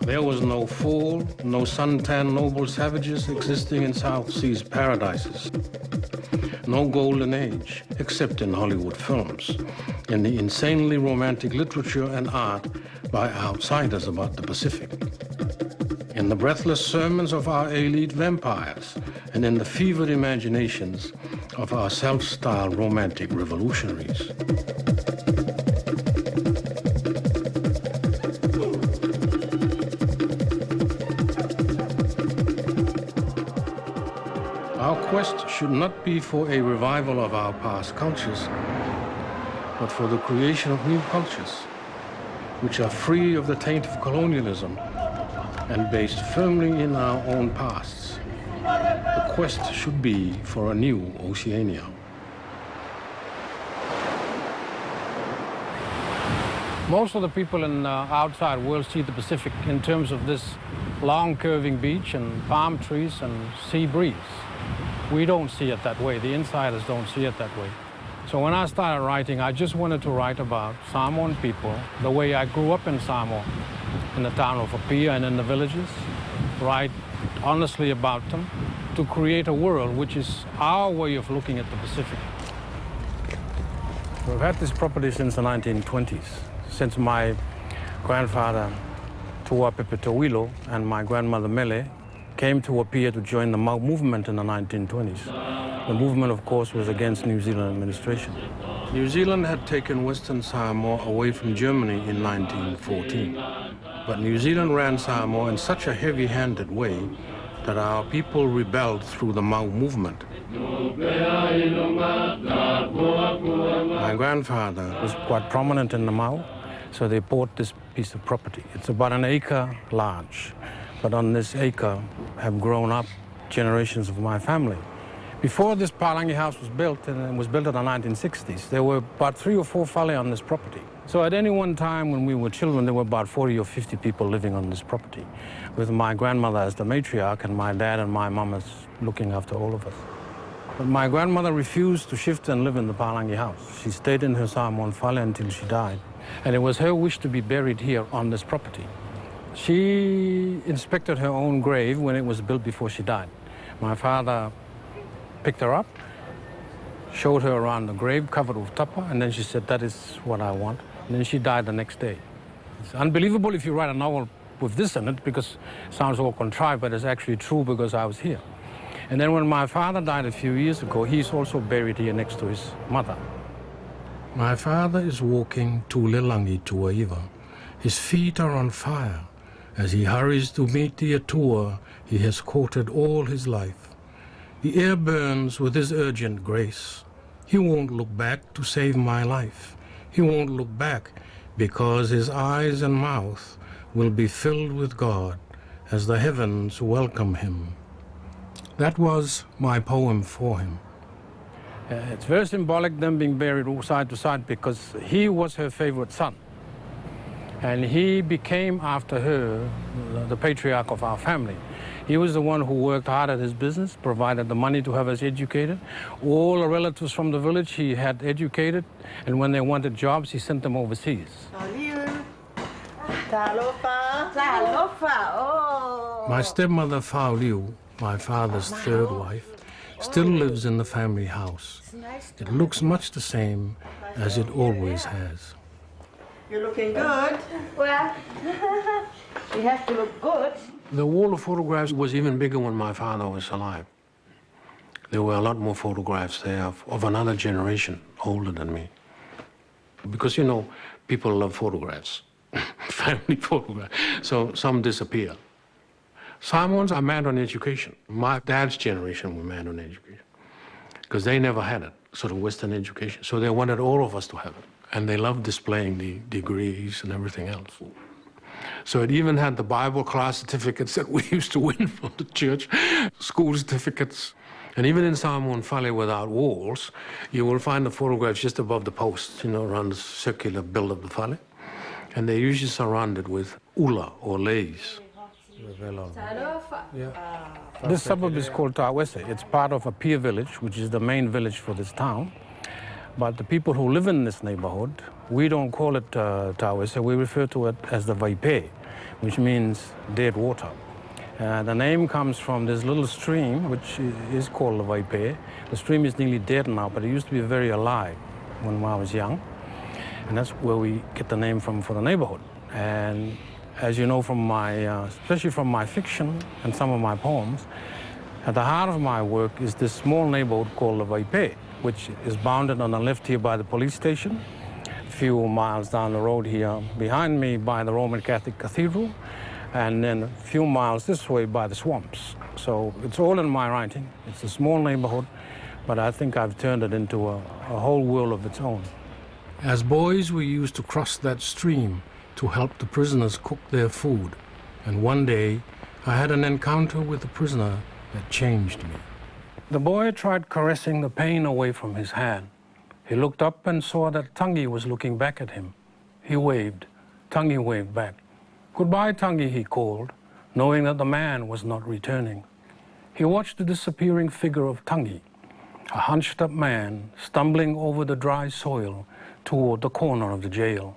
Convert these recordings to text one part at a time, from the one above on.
There was no fall, no suntan noble savages existing in South Seas paradises. No golden age, except in Hollywood films, in the insanely romantic literature and art by outsiders about the Pacific, in the breathless sermons of our elite vampires, and in the fevered imaginations of our self-styled romantic revolutionaries. Our quest should not be for a revival of our past cultures, but for the creation of new cultures, which are free of the taint of colonialism and based firmly in our own pasts. The quest should be for a new Oceania. Most of the people in the outside world see the Pacific in terms of this long curving beach and palm trees and sea breeze. We don't see it that way. The insiders don't see it that way. So when I started writing, I just wanted to write about Samoan people, the way I grew up in Samoa, in the town of Apia and in the villages, write honestly about them, to create a world which is our way of looking at the Pacific. We've had this property since the 1920s, since my grandfather, Tua Pepetowilo, and my grandmother Mele came to Apia to join the Mau movement in the 1920s. The movement, of course, was against New Zealand administration. New Zealand had taken Western Samoa away from Germany in 1914. But New Zealand ran Samoa in such a heavy-handed way that our people rebelled through the Mau movement. My grandfather was quite prominent in the Mau, so they bought this piece of property. It's about an acre large. But on this acre have grown up generations of my family. Before this Palangi house was built, and it was built in the 1960s, there were about 3 or 4 fale on this property. So at any one time when we were children, there were about 40 or 50 people living on this property, with my grandmother as the matriarch and my dad and my mom as looking after all of us. But my grandmother refused to shift and live in the Palangi house. She stayed in her Samoan fale until she died. And it was her wish to be buried here on this property. She inspected her own grave when it was built before she died. My father picked her up, showed her around the grave covered with tapa, and then she said, "That is what I want." And then she died the next day. It's unbelievable if you write a novel with this in it, because it sounds all contrived, but it's actually true because I was here. And then when my father died a few years ago, he's also buried here next to his mother. My father is walking to Lelangi Tuaiva. His feet are on fire as he hurries to meet the atua he has courted all his life. The air burns with his urgent grace. He won't look back to save my life. He won't look back because his eyes and mouth will be filled with God as the heavens welcome him. That was my poem for him. It's very symbolic, them being buried side to side, because he was her favorite son. And he became, after her, the patriarch of our family. He was the one who worked hard at his business, provided the money to have us educated. All the relatives from the village he had educated, and when they wanted jobs, he sent them overseas. My stepmother, Phao Liu, my father's third wife, still lives in the family house. It looks much the same as it always has. You're looking good. Well, you have to look good. The wall of photographs was even bigger when my father was alive. There were a lot more photographs there of another generation older than me. Because, you know, people love photographs, family photographs, so some disappear. Samoans are mad on education. My dad's generation were mad on education because they never had it, sort of Western education. So they wanted all of us to have it. And they loved displaying the degrees and everything else. So it even had the Bible class certificates that we used to win from the church, school certificates. And even in Samoan Fale without walls, you will find the photographs just above the posts, you know, around the circular build of the Fale. And they're usually surrounded with ula or leis. Yeah. This suburb is called Tawese. It's part of Apia village, which is the main village for this town. But the people who live in this neighborhood, we don't call it Tawese, we refer to it as the Vaipe. which means dead water. The name comes from this little stream, which is called the Waipe. The stream is nearly dead now, but it used to be very alive when I was young. And that's where we get the name from for the neighborhood. And as you know from my, especially from my fiction and some of my poems, at the heart of my work is this small neighborhood called the Waipe, which is bounded on the left here by the police station, a few miles down the road here behind me by the Roman Catholic Cathedral, and then a few miles this way by the swamps. So it's all in my writing. It's a small neighborhood, but I think I've turned it into a whole world of its own. As boys, we used to cross that stream to help the prisoners cook their food. And one day, I had an encounter with a prisoner that changed me. The boy tried caressing the pain away from his hand. He looked up and saw that Tangi was looking back at him. He waved. Tangi waved back. "Goodbye, Tangi," he called, knowing that the man was not returning. He watched the disappearing figure of Tangi, a hunched-up man stumbling over the dry soil toward the corner of the jail,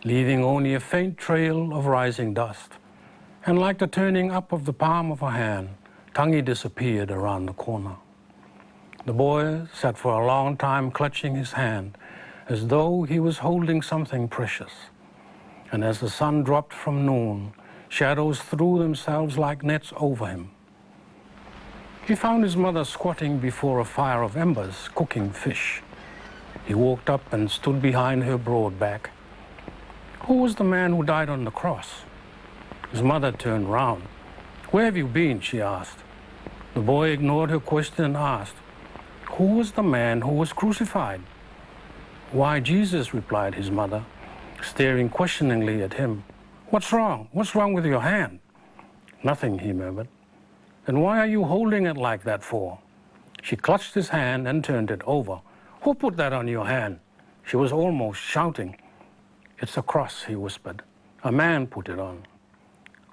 leaving only a faint trail of rising dust. And like the turning up of the palm of a hand, Tangi disappeared around the corner. The boy sat for a long time clutching his hand, as though he was holding something precious. And as the sun dropped from noon, shadows threw themselves like nets over him. He found his mother squatting before a fire of embers, cooking fish. He walked up and stood behind her broad back. "Who was the man who died on the cross?" His mother turned round. "Where have you been?" she asked. The boy ignored her question and asked, "Who was the man who was crucified?" "Why, Jesus," replied his mother, staring questioningly at him. "What's wrong? What's wrong with your hand?" "Nothing," he murmured. "Then why are you holding it like that for?" She clutched his hand and turned it over. "Who put that on your hand?" She was almost shouting. "It's a cross," he whispered. "A man put it on."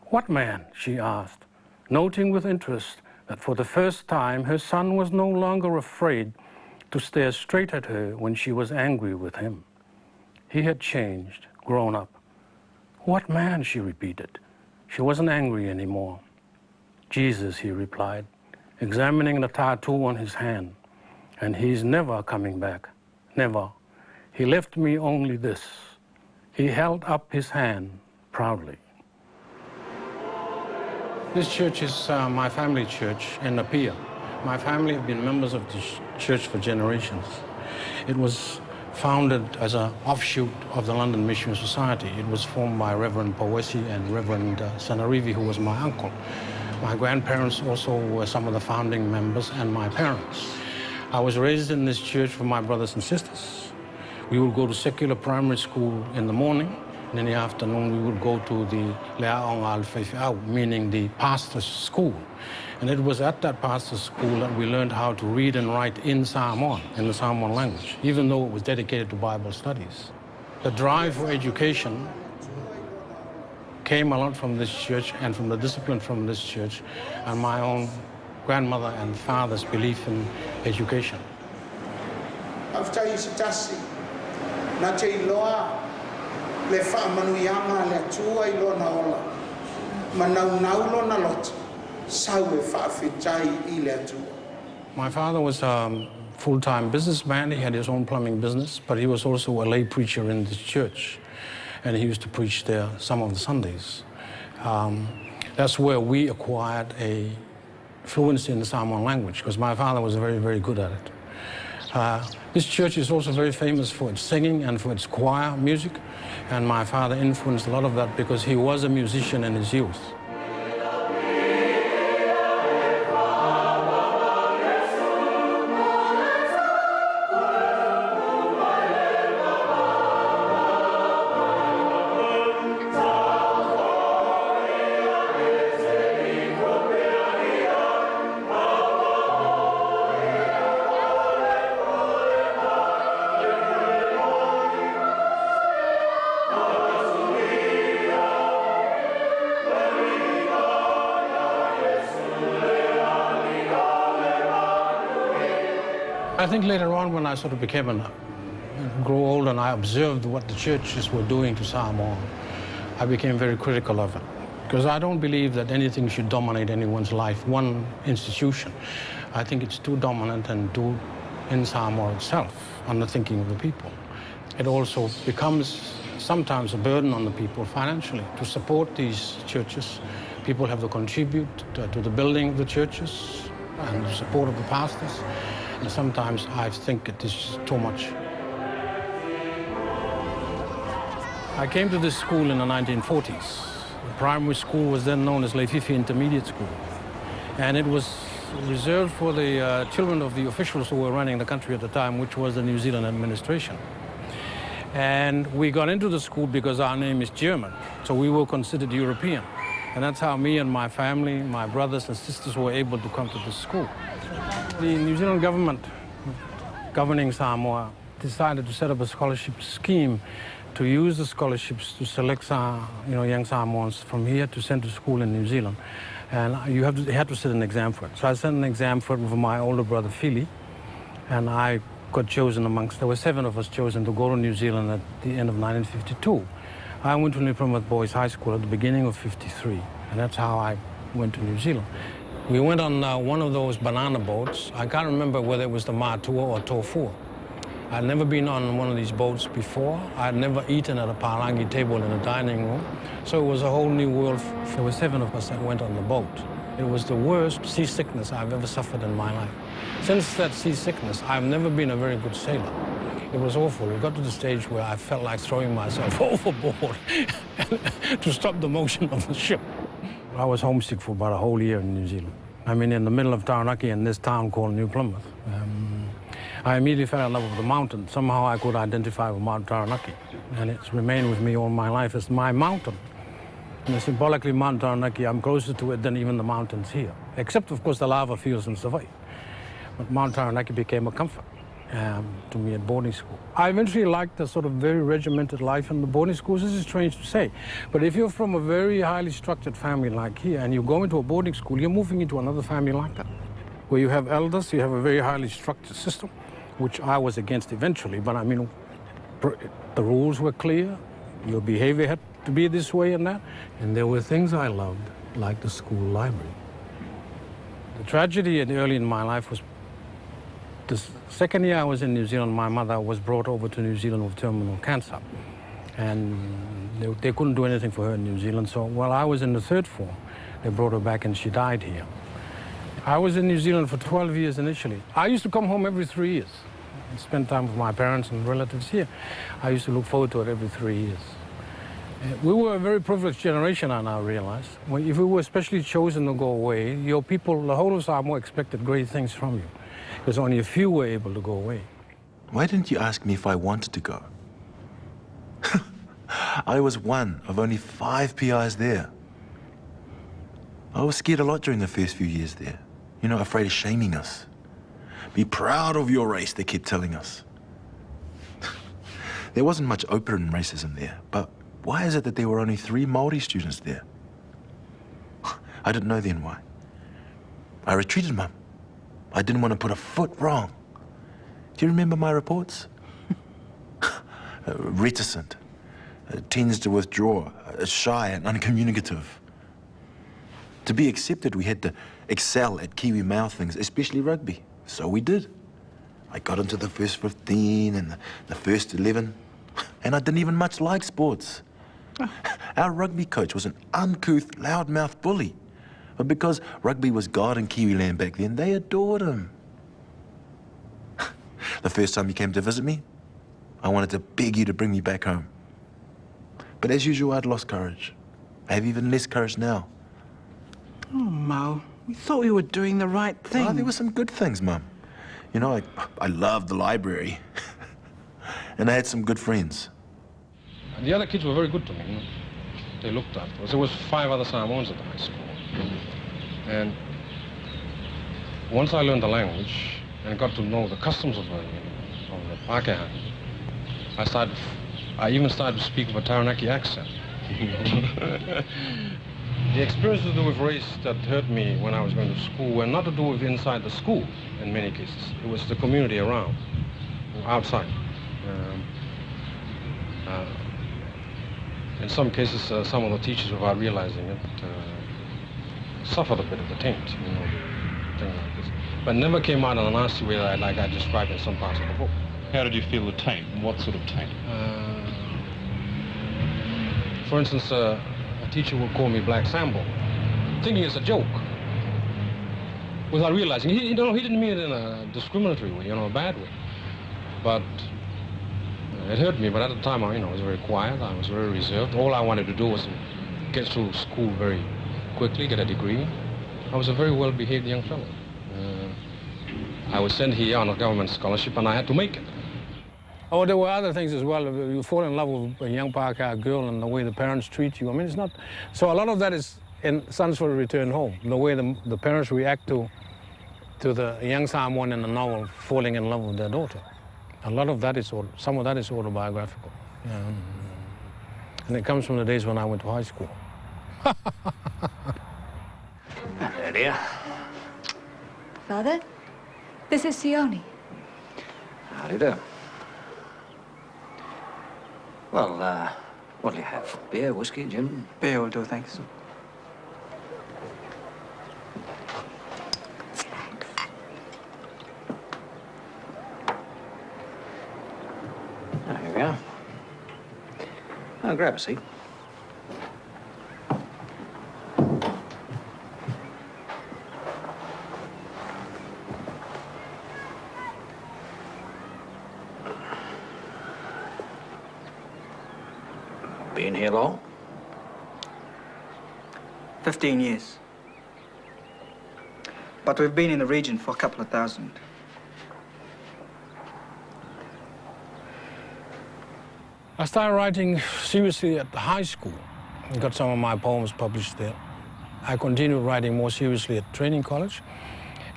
"What man?" she asked, noting with interest that for the first time her son was no longer afraid to stare straight at her when she was angry with him. He had changed, grown up. "What man?" she repeated. She wasn't angry anymore. "Jesus," he replied, examining the tattoo on his hand. "And he's never coming back, never. He left me only this." He held up his hand proudly. This church is my family church in Apia. My family have been members of this church for generations. It was founded as an offshoot of the London Mission Society. It was formed by Reverend Powesi and Reverend Sanarivi, who was my uncle. My grandparents also were some of the founding members, and my parents. I was raised in this church with my brothers and sisters. We would go to secular primary school in the morning, and in the afternoon we would go to the Leaong Al-Feifeau, meaning the pastor's school. And it was at that pastor's school that we learned how to read and write in Samoan, in the Samoan language, even though it was dedicated to Bible studies. The drive for education came a lot from this church and from the discipline from this church and my own grandmother and father's belief in education. After isitasi, na te iloa le whaamanuianga le atua ilo na ola, manau na lot, sau e whaawhitai I le atua. My father was a full-time businessman. He had his own plumbing business, but he was also a lay preacher in this church. And he used to preach there some of the Sundays. That's where we acquired a fluency in the Samoan language, because my father was very, very good at it. This church is also very famous for its singing and for its choir music, and my father influenced a lot of that because he was a musician in his youth. I think later on, when I sort of grew old and I observed what the churches were doing to Samoa, I became very critical of it. Because I don't believe that anything should dominate anyone's life, one institution. I think it's too dominant and too in Samoa itself, on the thinking of the people. It also becomes sometimes a burden on the people financially to support these churches. People have to contribute to the building of the churches and the support of the pastors. And sometimes I think it is too much. I came to this school in the 1940s. The primary school was then known as Leififi Intermediate School. And it was reserved for the children of the officials who were running the country at the time, which was the New Zealand administration. And we got into the school because our name is German, so we were considered European. And that's how me and my family, my brothers and sisters were able to come to the school. The New Zealand government, governing Samoa, decided to set up a scholarship scheme to use the scholarships to select young Samoans from here to send to school in New Zealand. And you had to set an exam for it. So I sent an exam for it with my older brother, Philly, and I got chosen amongst, there were 7 of us chosen to go to New Zealand at the end of 1952. I went to New Plymouth Boys High School at the beginning of '53, and that's how I went to New Zealand. We went on one of those banana boats. I can't remember whether it was the Matua or Tofu. I'd never been on one of these boats before. I'd never eaten at a parangi table in a dining room. So it was a whole new world. There were 7 of us that went on the boat. It was the worst seasickness I've ever suffered in my life. Since that seasickness, I've never been a very good sailor. It was awful. It got to the stage where I felt like throwing myself overboard to stop the motion of the ship. I was homesick for about a whole year in New Zealand. I mean, in the middle of Taranaki in this town called New Plymouth. I immediately fell in love with the mountain. Somehow I could identify with Mount Taranaki, and it's remained with me all my life as my mountain. And symbolically, Mount Taranaki, I'm closer to it than even the mountains here, except, of course, the lava fields in Savai. But Mount Taranaki became a comfort to me at boarding school. I eventually liked the sort of very regimented life in the boarding schools. This is strange to say, but if you're from a very highly structured family like here and you go into a boarding school, you're moving into another family like that, where you have elders, you have a very highly structured system, which I was against eventually, but I mean, the rules were clear, your behavior had to be this way and that, and there were things I loved, like the school library. The tragedy early in my life was the second year I was in New Zealand, my mother was brought over to New Zealand with terminal cancer, and they couldn't do anything for her in New Zealand, so while I was in the 3rd form, they brought her back and she died here. I was in New Zealand for 12 years initially. I used to come home every 3 years and spend time with my parents and relatives here. I used to look forward to it every 3 years. We were a very privileged generation, I now realize. If we were especially chosen to go away, your people, the whole of Samoa, expected great things from you, because only a few were able to go away. Why didn't you ask me if I wanted to go? I was one of only 5 PIs there. I was scared a lot during the first few years there. You know, afraid of shaming us. Be proud of your race, they kept telling us. There wasn't much open racism there, but why is it that there were only 3 Māori students there? I didn't know then why. I retreated, Mum. I didn't want to put a foot wrong. Do you remember my reports? Reticent, tends to withdraw, shy and uncommunicative. To be accepted, we had to excel at Kiwi male things, especially rugby. So we did. I got into the first 15 and the first 11, and I didn't even much like sports. Our rugby coach was an uncouth, loudmouth bully. But because rugby was God in Kiwi land back then, they adored him. The first time you came to visit me, I wanted to beg you to bring me back home. But as usual, I'd lost courage. I have even less courage now. Oh, Mo, we thought we were doing the right thing. Oh, there were some good things, Mum. You know, I loved the library. And I had some good friends. The other kids were very good to me. They looked up. There was 5 other Samoans at the high school. And once I learned the language and got to know the customs of the Pākehā, I even started to speak with a Taranaki accent. The experiences to do with race that hurt me when I was going to school were not to do with inside the school, in many cases. It was the community around, outside. In some cases, some of the teachers, without realizing it, suffered a bit of the taint, you know, the thing like this. But never came out in a nasty way like I described in some parts of the book. How did you feel the taint, and what sort of taint? For instance, a teacher would call me Black Sambo, thinking it's a joke, without realizing. He didn't mean it in a discriminatory way, you know, a bad way. But it hurt me, but at the time, I was very quiet, I was very reserved. All I wanted to do was get through school very quickly, get a degree. I was a very well-behaved young fellow. I was sent here on a government scholarship, and I had to make it. Oh, there were other things as well. You fall in love with a young Pākehā girl and the way the parents treat you. I mean, it's not... So a lot of that is in Sons for a Return Home, the way the parents react to the young Samoan in the novel falling in love with their daughter. A lot of that is, some of that is autobiographical. And it comes from the days when I went to high school. Hello, dear. Father, this is Sione. How do you do? Well, what'll you have? Beer, whiskey, gin? Beer will do, thanks. Oh, here we are. Oh, grab a seat. Been here long? 15 years. But we've been in the region for a couple of thousand. I started writing seriously at high school. I got some of my poems published there. I continued writing more seriously at training college.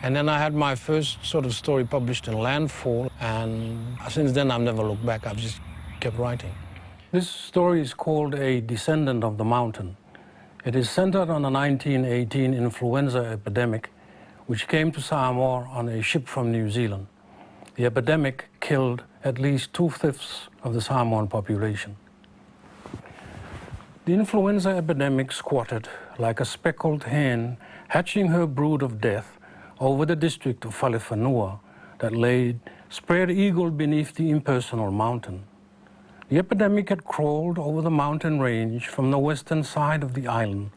And then I had my first sort of story published in Landfall. And since then, I've never looked back. I've just kept writing. This story is called A Descendant of the Mountain. It is centered on the 1918 influenza epidemic, which came to Samoa on a ship from New Zealand. The epidemic killed at least 2/5 of the Samoan population. The influenza epidemic squatted like a speckled hen hatching her brood of death over the district of Whalefanua that lay spread-eagled beneath the impersonal mountain. The epidemic had crawled over the mountain range from the western side of the island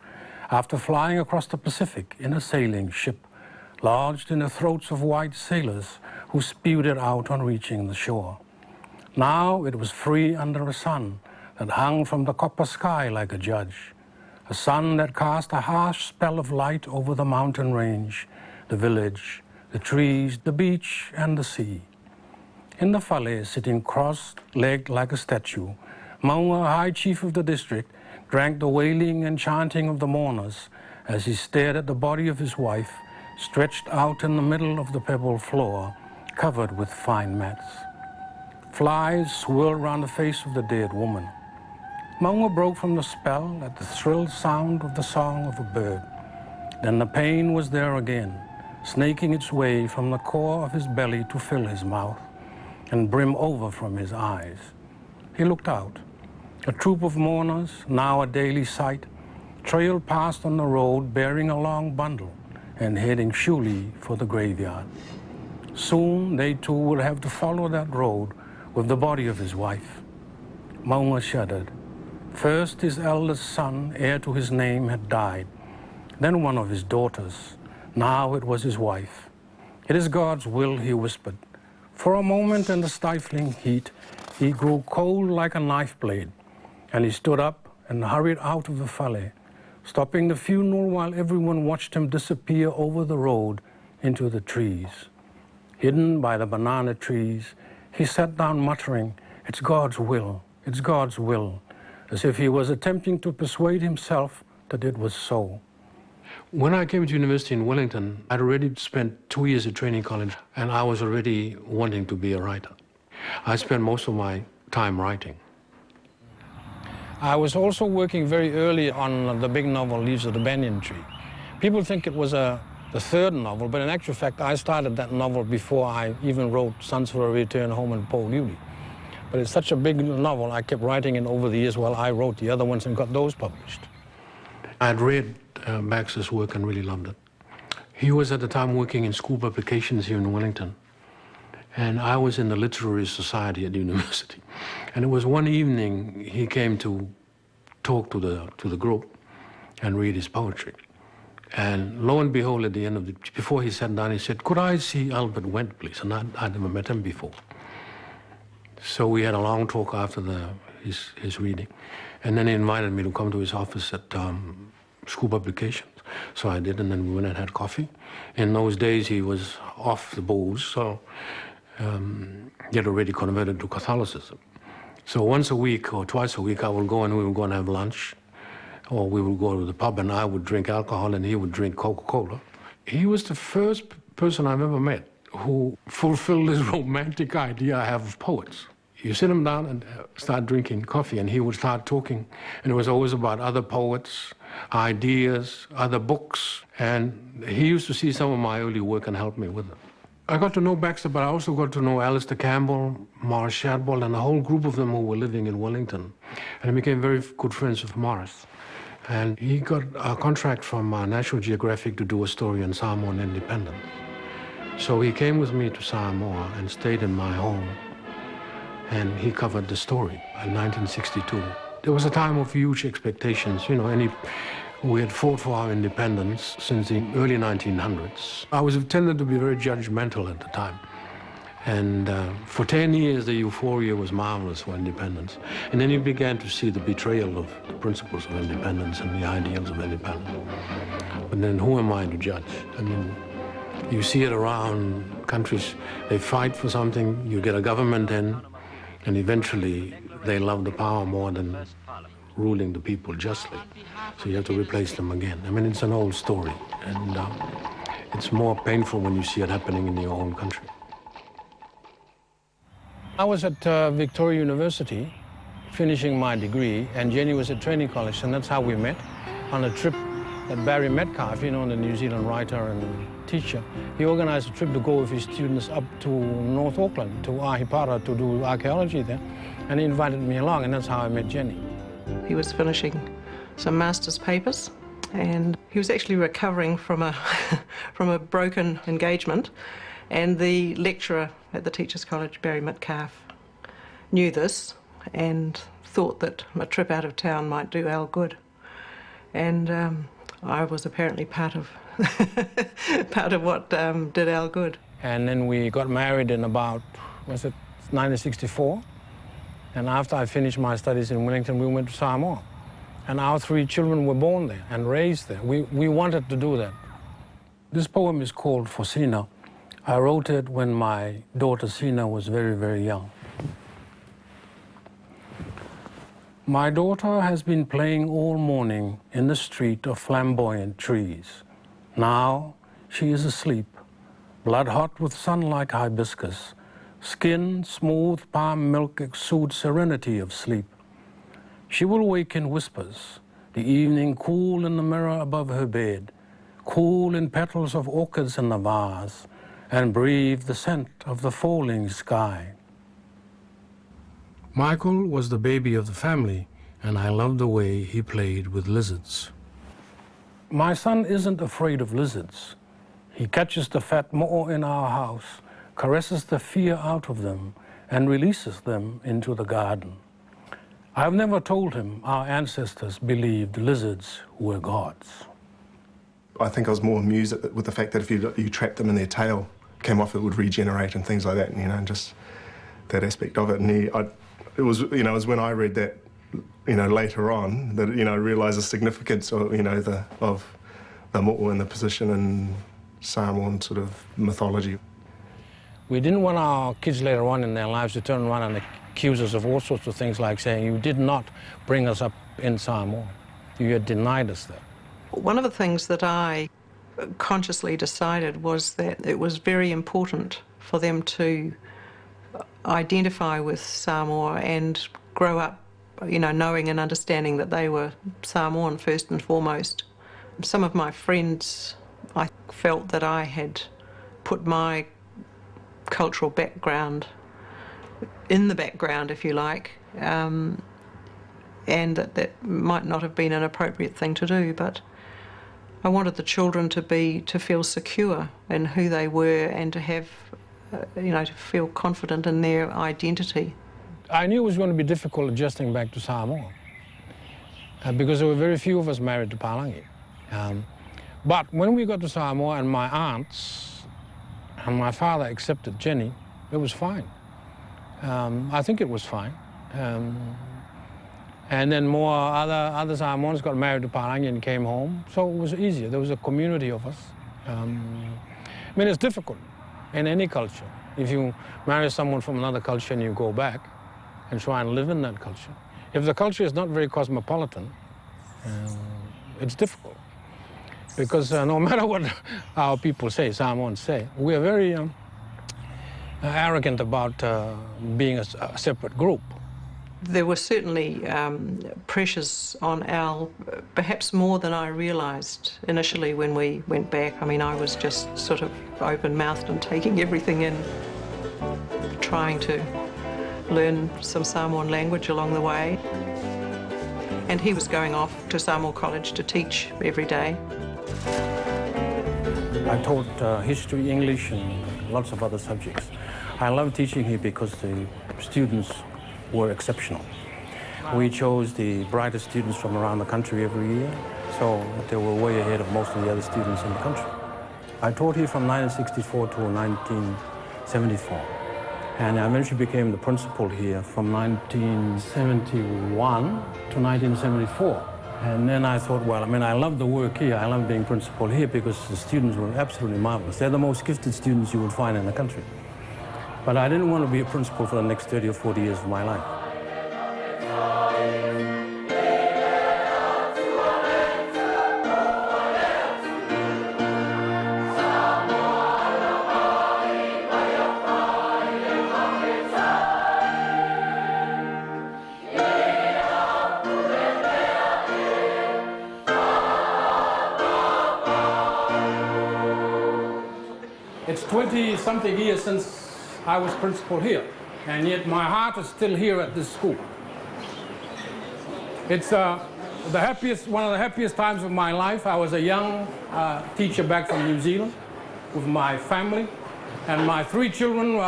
after flying across the Pacific in a sailing ship, lodged in the throats of white sailors who spewed it out on reaching the shore. Now it was free under a sun that hung from the copper sky like a judge, a sun that cast a harsh spell of light over the mountain range, the village, the trees, the beach, and the sea. In the whale, sitting cross-legged like a statue, Maunga, high chief of the district, drank the wailing and chanting of the mourners as he stared at the body of his wife, stretched out in the middle of the pebble floor, covered with fine mats. Flies swirled round the face of the dead woman. Maunga broke from the spell at the shrill sound of the song of a bird. Then the pain was there again, snaking its way from the core of his belly to fill his mouth and brim over from his eyes. He looked out. A troop of mourners, now a daily sight, trailed past on the road bearing a long bundle and heading surely for the graveyard. Soon they too would have to follow that road with the body of his wife. Maunga shuddered. First his eldest son, heir to his name, had died. Then one of his daughters. Now it was his wife. It is God's will, he whispered. For a moment in the stifling heat, he grew cold like a knife blade, and he stood up and hurried out of the whale, stopping the funeral while everyone watched him disappear over the road into the trees. Hidden by the banana trees, he sat down muttering, "It's God's will, it's God's will," as if he was attempting to persuade himself that it was so. When I came to university in Wellington, I'd already spent 2 years at training college, and I was already wanting to be a writer. I spent most of my time writing. I was also working very early on the big novel, Leaves of the Banyan Tree. People think it was the third novel, but in actual fact, I started that novel before I even wrote Sons for a Return Home and Paul Lewley. But it's such a big novel, I kept writing it over the years while I wrote the other ones and got those published. I'd read Baxter's work and really loved it. He was at the time working in school publications here in Wellington. And I was in the literary society at the university. And it was one evening he came to talk to the group and read his poetry. And lo and behold, at the end of the, before he sat down, he said, "Could I see Albert Wendt, please?" And I'd never met him before. So we had a long talk after his reading. And then he invited me to come to his office at school publications. So I did, and then we went and had coffee. In those days, he was off the booze, so he had already converted to Catholicism. So once a week or twice a week, I would go and we would go and have lunch, or we would go to the pub and I would drink alcohol and he would drink Coca-Cola. He was the first person I've ever met who fulfilled this romantic idea I have of poets. You sit him down and start drinking coffee and he would start talking, and it was always about other poets, ideas, other books, and he used to see some of my early work and help me with it. I got to know Baxter, but I also got to know Alistair Campbell, Morris Shadbolt, and a whole group of them who were living in Wellington. And I became very good friends with Morris. And he got a contract from National Geographic to do a story on Samoan independence. So he came with me to Samoa and stayed in my home. And he covered the story in 1962. There was a time of huge expectations, you know, we had fought for our independence since the early 1900s. I was tended to be very judgmental at the time. And for 10 years, the euphoria was marvelous for independence. And then you began to see the betrayal of the principles of independence and the ideals of independence. But then who am I to judge? I mean, you see it around countries. They fight for something, you get a government in, and eventually they love the power more than ruling the people justly. So you have to replace them again. I mean, it's an old story, and it's more painful when you see it happening in your own country. I was at Victoria University finishing my degree, and Jenny was at training college, and that's how we met on a trip that Barry Metcalfe, you know, the New Zealand writer and teacher, he organized a trip to go with his students up to North Auckland, to Ahipara, to do archaeology there, and he invited me along, and that's how I met Jenny. He was finishing some master's papers, and he was actually recovering from a from a broken engagement, and the lecturer at the Teachers College, Barry Metcalfe, knew this and thought that a trip out of town might do Al good. And I was apparently part of part of what did Al good. And then we got married in about, was it 1964? And after I finished my studies in Wellington, we went to Samoa. And our 3 children were born there and raised there. We wanted to do that. This poem is called For Sina. I wrote it when my daughter Sina was very, very young. My daughter has been playing all morning in the street of flamboyant trees. Now she is asleep, blood hot with sun like hibiscus. Skin, smooth, palm milk exudes serenity of sleep. She will wake in whispers, the evening cool in the mirror above her bed, cool in petals of orchids in the vase, and breathe the scent of the falling sky. Michael was the baby of the family, and I loved the way he played with lizards. My son isn't afraid of lizards. He catches the fat mo'o in our house, caresses the fear out of them, and releases them into the garden. I've never told him our ancestors believed lizards were gods. I think I was more amused with the fact that if you trapped them in their tail, came off, it would regenerate and things like that, you know, and just that aspect of it. And it was when I read that, you know, later on that, you know, I realised the significance of, you know, of the mo'o and the position in Samoan sort of mythology. We didn't want our kids later on in their lives to turn around and accuse us of all sorts of things, like saying, you did not bring us up in Samoa. You had denied us that. One of the things that I consciously decided was that it was very important for them to identify with Samoa and grow up, you know, knowing and understanding that they were Samoan first and foremost. Some of my friends, I felt that I had put my cultural background in the background, if you like, and that might not have been an appropriate thing to do, but I wanted the children to feel secure in who they were and to have, to feel confident in their identity. I knew it was going to be difficult adjusting back to Samoa because there were very few of us married to Palangi. But when we got to Samoa and my aunts and my father accepted Jenny, it was fine. I think it was fine. And then more other Samoans got married to Palangi and came home, so it was easier. There was a community of us. I mean, it's difficult in any culture. If you marry someone from another culture and you go back and try and live in that culture, if the culture is not very cosmopolitan, it's difficult. Because no matter what our people say, Samoans say, we are very arrogant about being a separate group. There were certainly pressures on Al, perhaps more than I realised initially when we went back. I mean, I was just sort of open-mouthed and taking everything in, trying to learn some Samoan language along the way. And he was going off to Samoa College to teach every day. I taught history, English, and lots of other subjects. I love teaching here because the students were exceptional. We chose the brightest students from around the country every year, so they were way ahead of most of the other students in the country. I taught here from 1964 to 1974, and I eventually became the principal here from 1971 to 1974. And then I thought, well, I mean, I love the work here. I love being principal here because the students were absolutely marvelous. They're the most gifted students you would find in the country. But I didn't want to be a principal for the next 30 or 40 years of my life. It's 20-something years since I was principal here, and yet my heart is still here at this school. It's one of the happiest times of my life. I was a young teacher back from New Zealand with my family, and my 3 children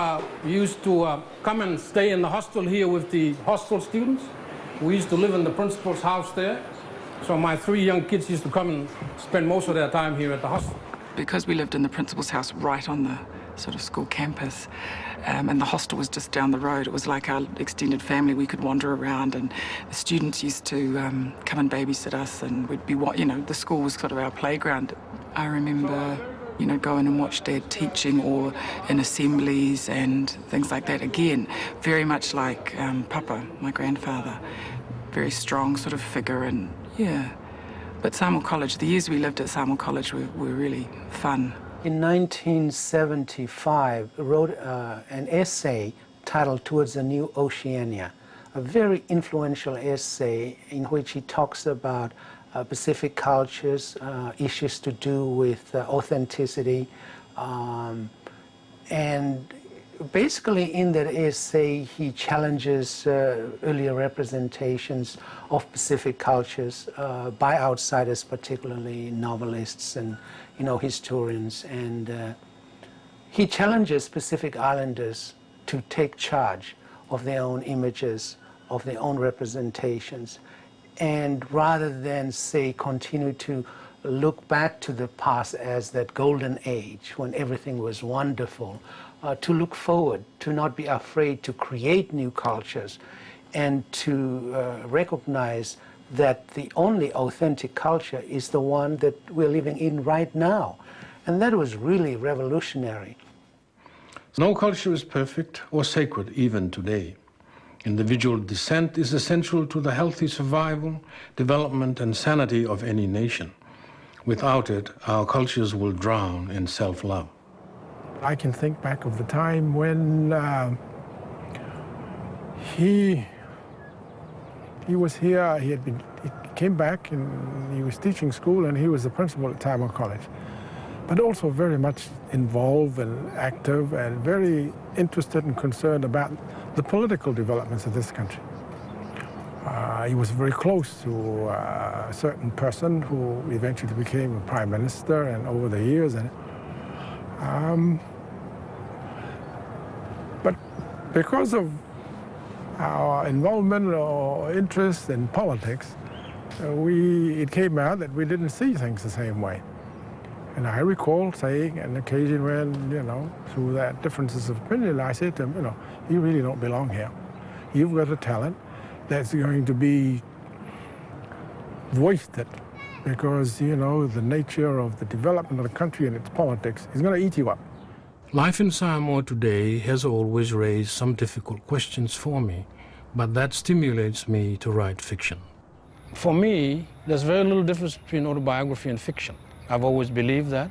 used to come and stay in the hostel here with the hostel students. We used to live in the principal's house there, so my 3 young kids used to come and spend most of their time here at the hostel. Because we lived in the principal's house right on the sort of school campus, and the hostel was just down the road. It was like our extended family. We could wander around, and the students used to come and babysit us, and we'd be, the school was sort of our playground. I remember, going and watch Dad teaching or in assemblies and things like that. Again, very much like Papa, my grandfather, very strong sort of figure, and yeah. But Samoa College, the years we lived at Samoa College were really fun. In 1975, I wrote an essay titled Towards a New Oceania, a very influential essay in which he talks about Pacific cultures, issues to do with authenticity, and basically in that essay he challenges earlier representations of Pacific cultures by outsiders, particularly novelists and historians, and he challenges Pacific Islanders to take charge of their own images, of their own representations, and rather than say continue to look back to the past as that golden age when everything was wonderful, to look forward, to not be afraid to create new cultures, and to recognize that the only authentic culture is the one that we're living in right now. And that was really revolutionary. No culture is perfect or sacred even today. Individual dissent is essential to the healthy survival, development, and sanity of any nation. Without it, our cultures will drown in self-love. I can think back of the time when he was here. He came back and he was teaching school, and he was the principal at Samoa College, but also very much involved and active and very interested and concerned about the political developments of this country. He was very close to a certain person who eventually became a prime minister, and over the years. But because of our involvement or interest in politics, it came out that we didn't see things the same way. And I recall saying on occasion when, through that differences of opinion, I said to him, you really don't belong here. You've got a talent that's going to be wasted because, the nature of the development of the country and its politics is going to eat you up. Life in Samoa today has always raised some difficult questions for me, but that stimulates me to write fiction. For me, there's very little difference between autobiography and fiction. I've always believed that.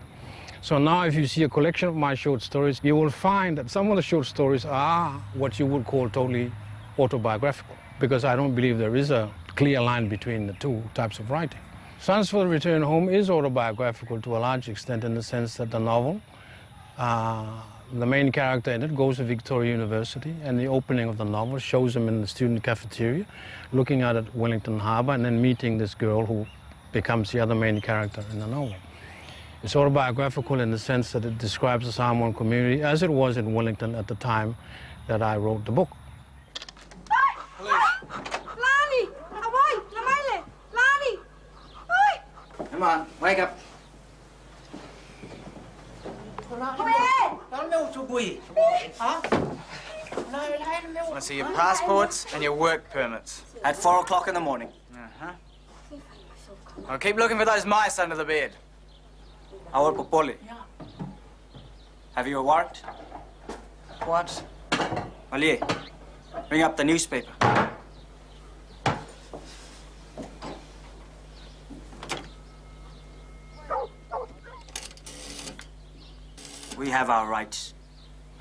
So now if you see a collection of my short stories, you will find that some of the short stories are what you would call totally autobiographical, because I don't believe there is a clear line between the two types of writing. Sons for the Return Home is autobiographical to a large extent in the sense that the novel, the main character in it goes to Victoria University, and the opening of the novel shows him in the student cafeteria, looking out at Wellington Harbour and then meeting this girl who becomes the other main character in the novel. It's autobiographical in the sense that it describes the Samoan community as it was in Wellington at the time that I wrote the book. Come on, wake up. I want to see your passports and your work permits at 4 o'clock in the morning. I'll keep looking for those mice under the bed. Our popoli. Have you a warrant? What? Well, yeah. Bring up the newspaper. We have our rights,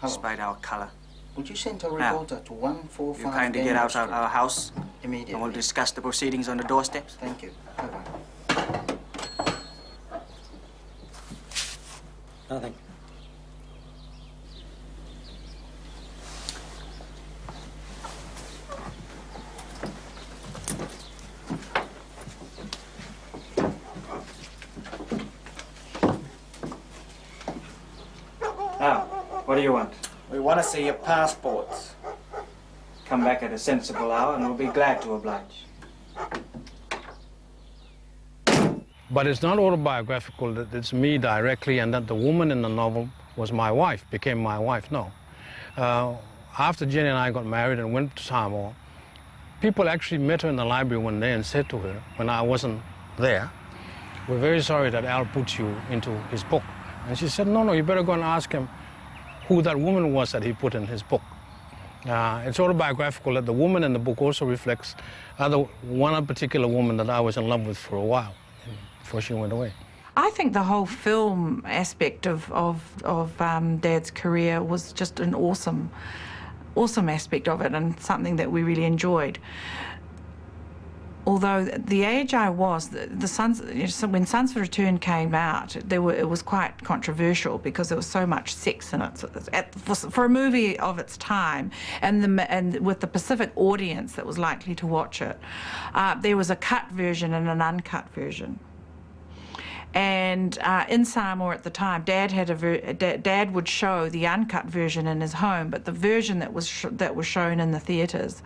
despite our color. Would you send a reporter to 145? You kindly get out of our house, immediately, and we'll discuss the proceedings on the doorsteps. Thank you. Bye-bye. Nothing. Now, what do you want? We want to see your passports. Come back at a sensible hour and we'll be glad to oblige. But it's not autobiographical that it's me directly and that the woman in the novel was my wife, became my wife, no. After Jenny and I got married and went to Samoa, people actually met her in the library one day and said to her, when I wasn't there, "We're very sorry that Al put you into his book." And she said, no, you better go and ask him who that woman was that he put in his book. It's autobiographical that the woman in the book also reflects one particular woman that I was in love with for a while, before she went away. I think the whole film aspect of Dad's career was just an awesome aspect of it, and something that we really enjoyed. Although the age I was, when Sons for Return came out, it was quite controversial because there was so much sex in it. So for a movie of its time, and with the Pacific audience that was likely to watch it, there was a cut version and an uncut version. And in Samoa at the time, Dad would show the uncut version in his home, but the version that was shown in the theatres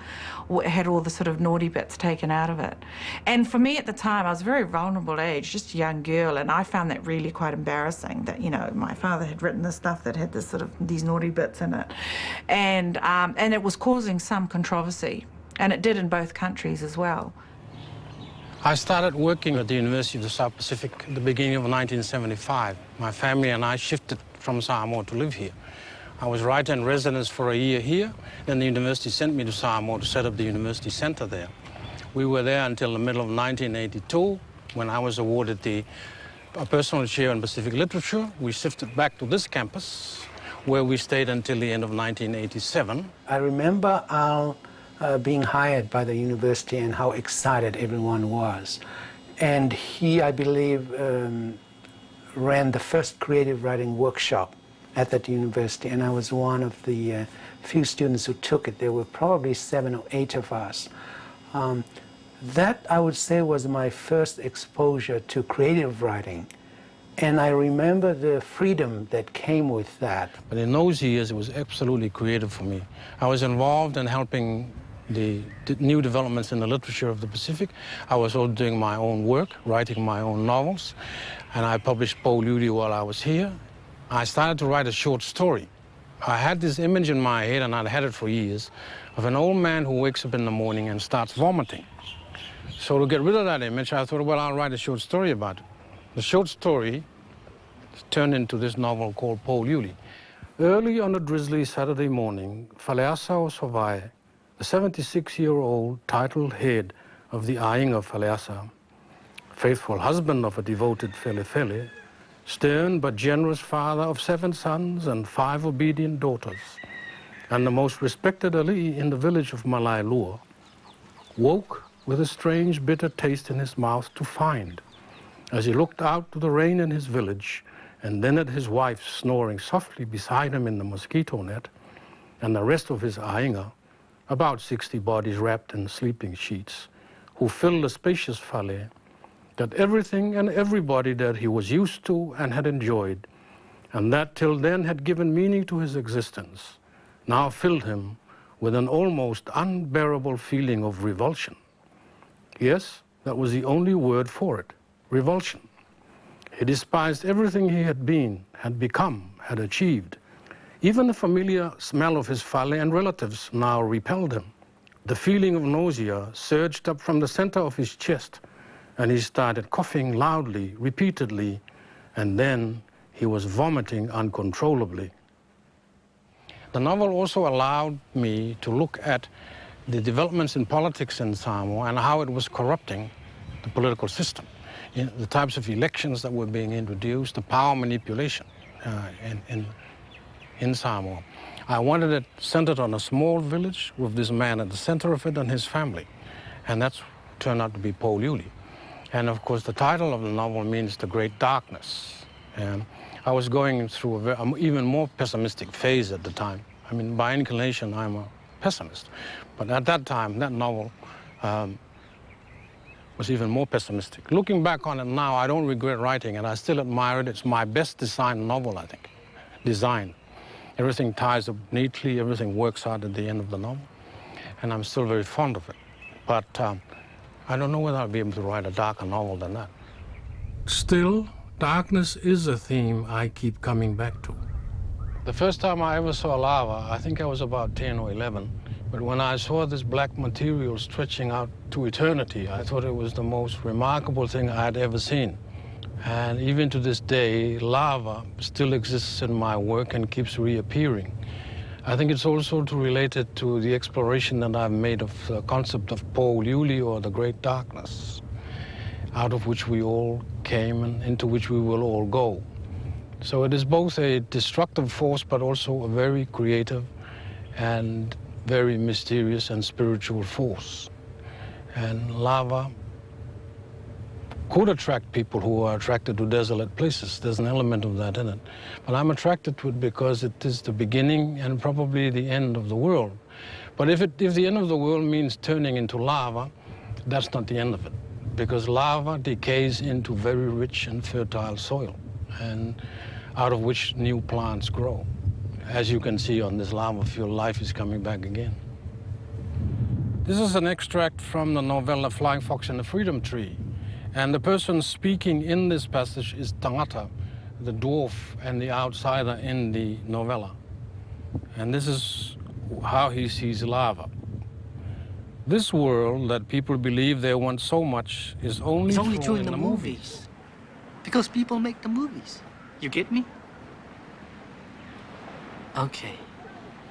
had all the sort of naughty bits taken out of it. And for me at the time, I was a very vulnerable age, just a young girl, and I found that really quite embarrassing that, my father had written this stuff that had this sort of these naughty bits in it. And it was causing some controversy, and it did in both countries as well. I started working at the University of the South Pacific at the beginning of 1975. My family and I shifted from Samoa to live here. I was writer in residence for a year here, then the university sent me to Samoa to set up the university center there. We were there until the middle of 1982, when I was awarded a personal chair in Pacific literature. We shifted back to this campus, where we stayed until the end of 1987. I remember Al being hired by the university and how excited everyone was. And he, I believe, ran the first creative writing workshop at that university, and I was one of the few students who took it. There were probably 7 or 8 of us. That, I would say, was my first exposure to creative writing. And I remember the freedom that came with that. But in those years, it was absolutely creative for me. I was involved in helping the new developments in the literature of the Pacific. I was also doing my own work, writing my own novels, and I published Po Luli while I was here. I started to write a short story. I had this image in my head, and I'd had it for years, of an old man who wakes up in the morning and starts vomiting. So to get rid of that image, I thought, well, I'll write a short story about it. The short story turned into this novel called Po Luli. Early on a drizzly Saturday morning, Faleasa Sovai, the 76-year-old titled head of the Ainga Faleasa, faithful husband of a devoted Felefele, stern but generous father of 7 sons and 5 obedient daughters, and the most respected Ali in the village of Malailua, woke with a strange bitter taste in his mouth to find, as he looked out to the rain in his village, and then at his wife snoring softly beside him in the mosquito net, and the rest of his Ainga, about 60 bodies wrapped in sleeping sheets, who filled the spacious fale, that everything and everybody that he was used to and had enjoyed, and that till then had given meaning to his existence, now filled him with an almost unbearable feeling of revulsion. Yes, that was the only word for it, revulsion. He despised everything he had been, had become, had achieved. Even the familiar smell of his fale and relatives now repelled him. The feeling of nausea surged up from the center of his chest, and he started coughing loudly, repeatedly, and then he was vomiting uncontrollably. The novel also allowed me to look at the developments in politics in Samoa and how it was corrupting the political system. The types of elections that were being introduced, the power manipulation in Samoa. I wanted it centered on a small village with this man at the center of it and his family. And that's turned out to be Po Luli. And of course, the title of the novel means the great darkness. And I was going through an even more pessimistic phase at the time. I mean, by inclination, I'm a pessimist. But at that time, that novel was even more pessimistic. Looking back on it now, I don't regret writing it. I still admire it. It's my best designed novel, I think. Design. Everything ties up neatly, everything works out at the end of the novel. And I'm still very fond of it. But I don't know whether I'll be able to write a darker novel than that. Still, darkness is a theme I keep coming back to. The first time I ever saw lava, I think I was about 10 or 11. But when I saw this black material stretching out to eternity, I thought it was the most remarkable thing I had ever seen. And even to this day, lava still exists in my work and keeps reappearing. I think it's also related to the exploration that I've made of the concept of Po Luli, or the great darkness, out of which we all came and into which we will all go. So it is both a destructive force, but also a very creative and very mysterious and spiritual force. And lava could attract people who are attracted to desolate places. There's an element of that in it. But I'm attracted to it because it is the beginning and probably the end of the world. But if the end of the world means turning into lava, that's not the end of it, because lava decays into very rich and fertile soil, and out of which new plants grow. As you can see on this lava field, life is coming back again. This is an extract from the novella Flying Fox and the Freedom Tree. And the person speaking in this passage is Tangata, the dwarf and the outsider in the novella. And this is how he sees lava. This world that people believe they want so much is only true in the movies. Because people make the movies. You get me? Okay.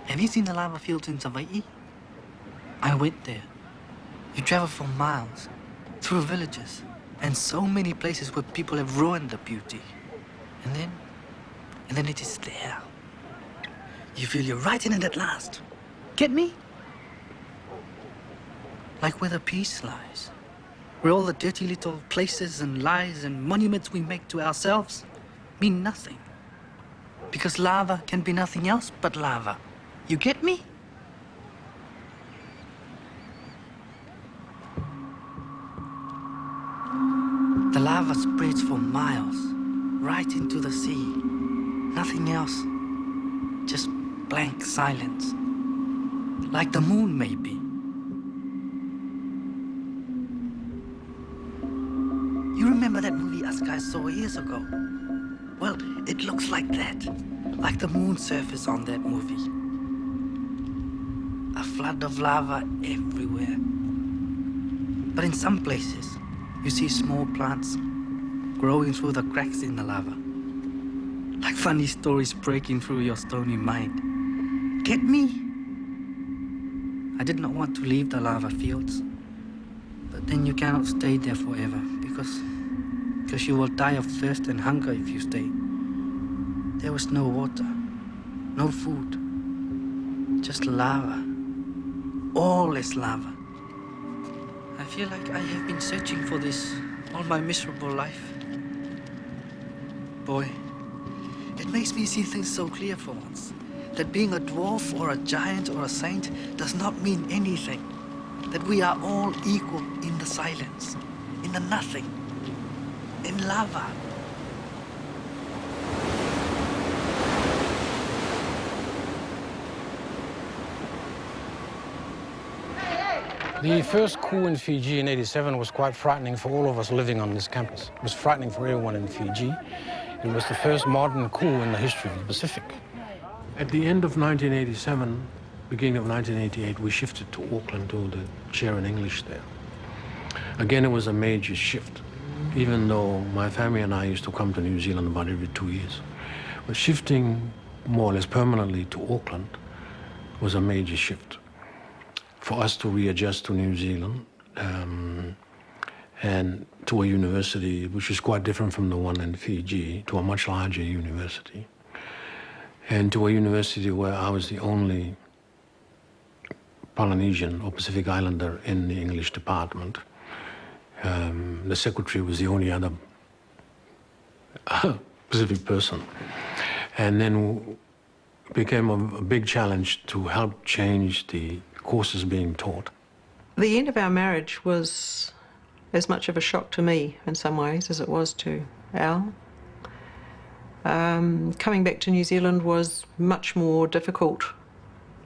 Have you seen the lava fields in Hawaii? I went there. You travel for miles, through villages, and so many places where people have ruined the beauty. And then it is there. You feel you're right in it at last. Get me? Like where the peace lies. Where all the dirty little places and lies and monuments we make to ourselves mean nothing. Because lava can be nothing else but lava. You get me? The lava spreads for miles, right into the sea. Nothing else. Just blank silence. Like the moon, maybe. You remember that movie us guys saw years ago? Well, it looks like that. Like the moon surface on that movie. A flood of lava everywhere. But in some places, you see small plants growing through the cracks in the lava. Like funny stories breaking through your stony mind. Get me? I did not want to leave the lava fields. But then you cannot stay there forever because you will die of thirst and hunger if you stay. There was no water, no food, just lava. All is lava. I feel like I have been searching for this all my miserable life. Boy, it makes me see things so clear for once. That being a dwarf or a giant or a saint does not mean anything. That we are all equal in the silence, in the nothing, in lava. The first coup in Fiji in '87 was quite frightening for all of us living on this campus. It was frightening for everyone in Fiji. It was the first modern coup in the history of the Pacific. At the end of 1987, beginning of 1988, we shifted to Auckland to the chair in English there. Again, it was a major shift, even though my family and I used to come to New Zealand about every 2 years. But shifting more or less permanently to Auckland was a major shift for us to readjust to New Zealand and to a university which is quite different from the one in Fiji, to a much larger university, and to a university where I was the only Polynesian or Pacific Islander in the English department. The secretary was the only other Pacific person. And then it became a big challenge to help change the courses being taught. The end of our marriage was as much of a shock to me in some ways as it was to Al. Coming back to New Zealand was much more difficult,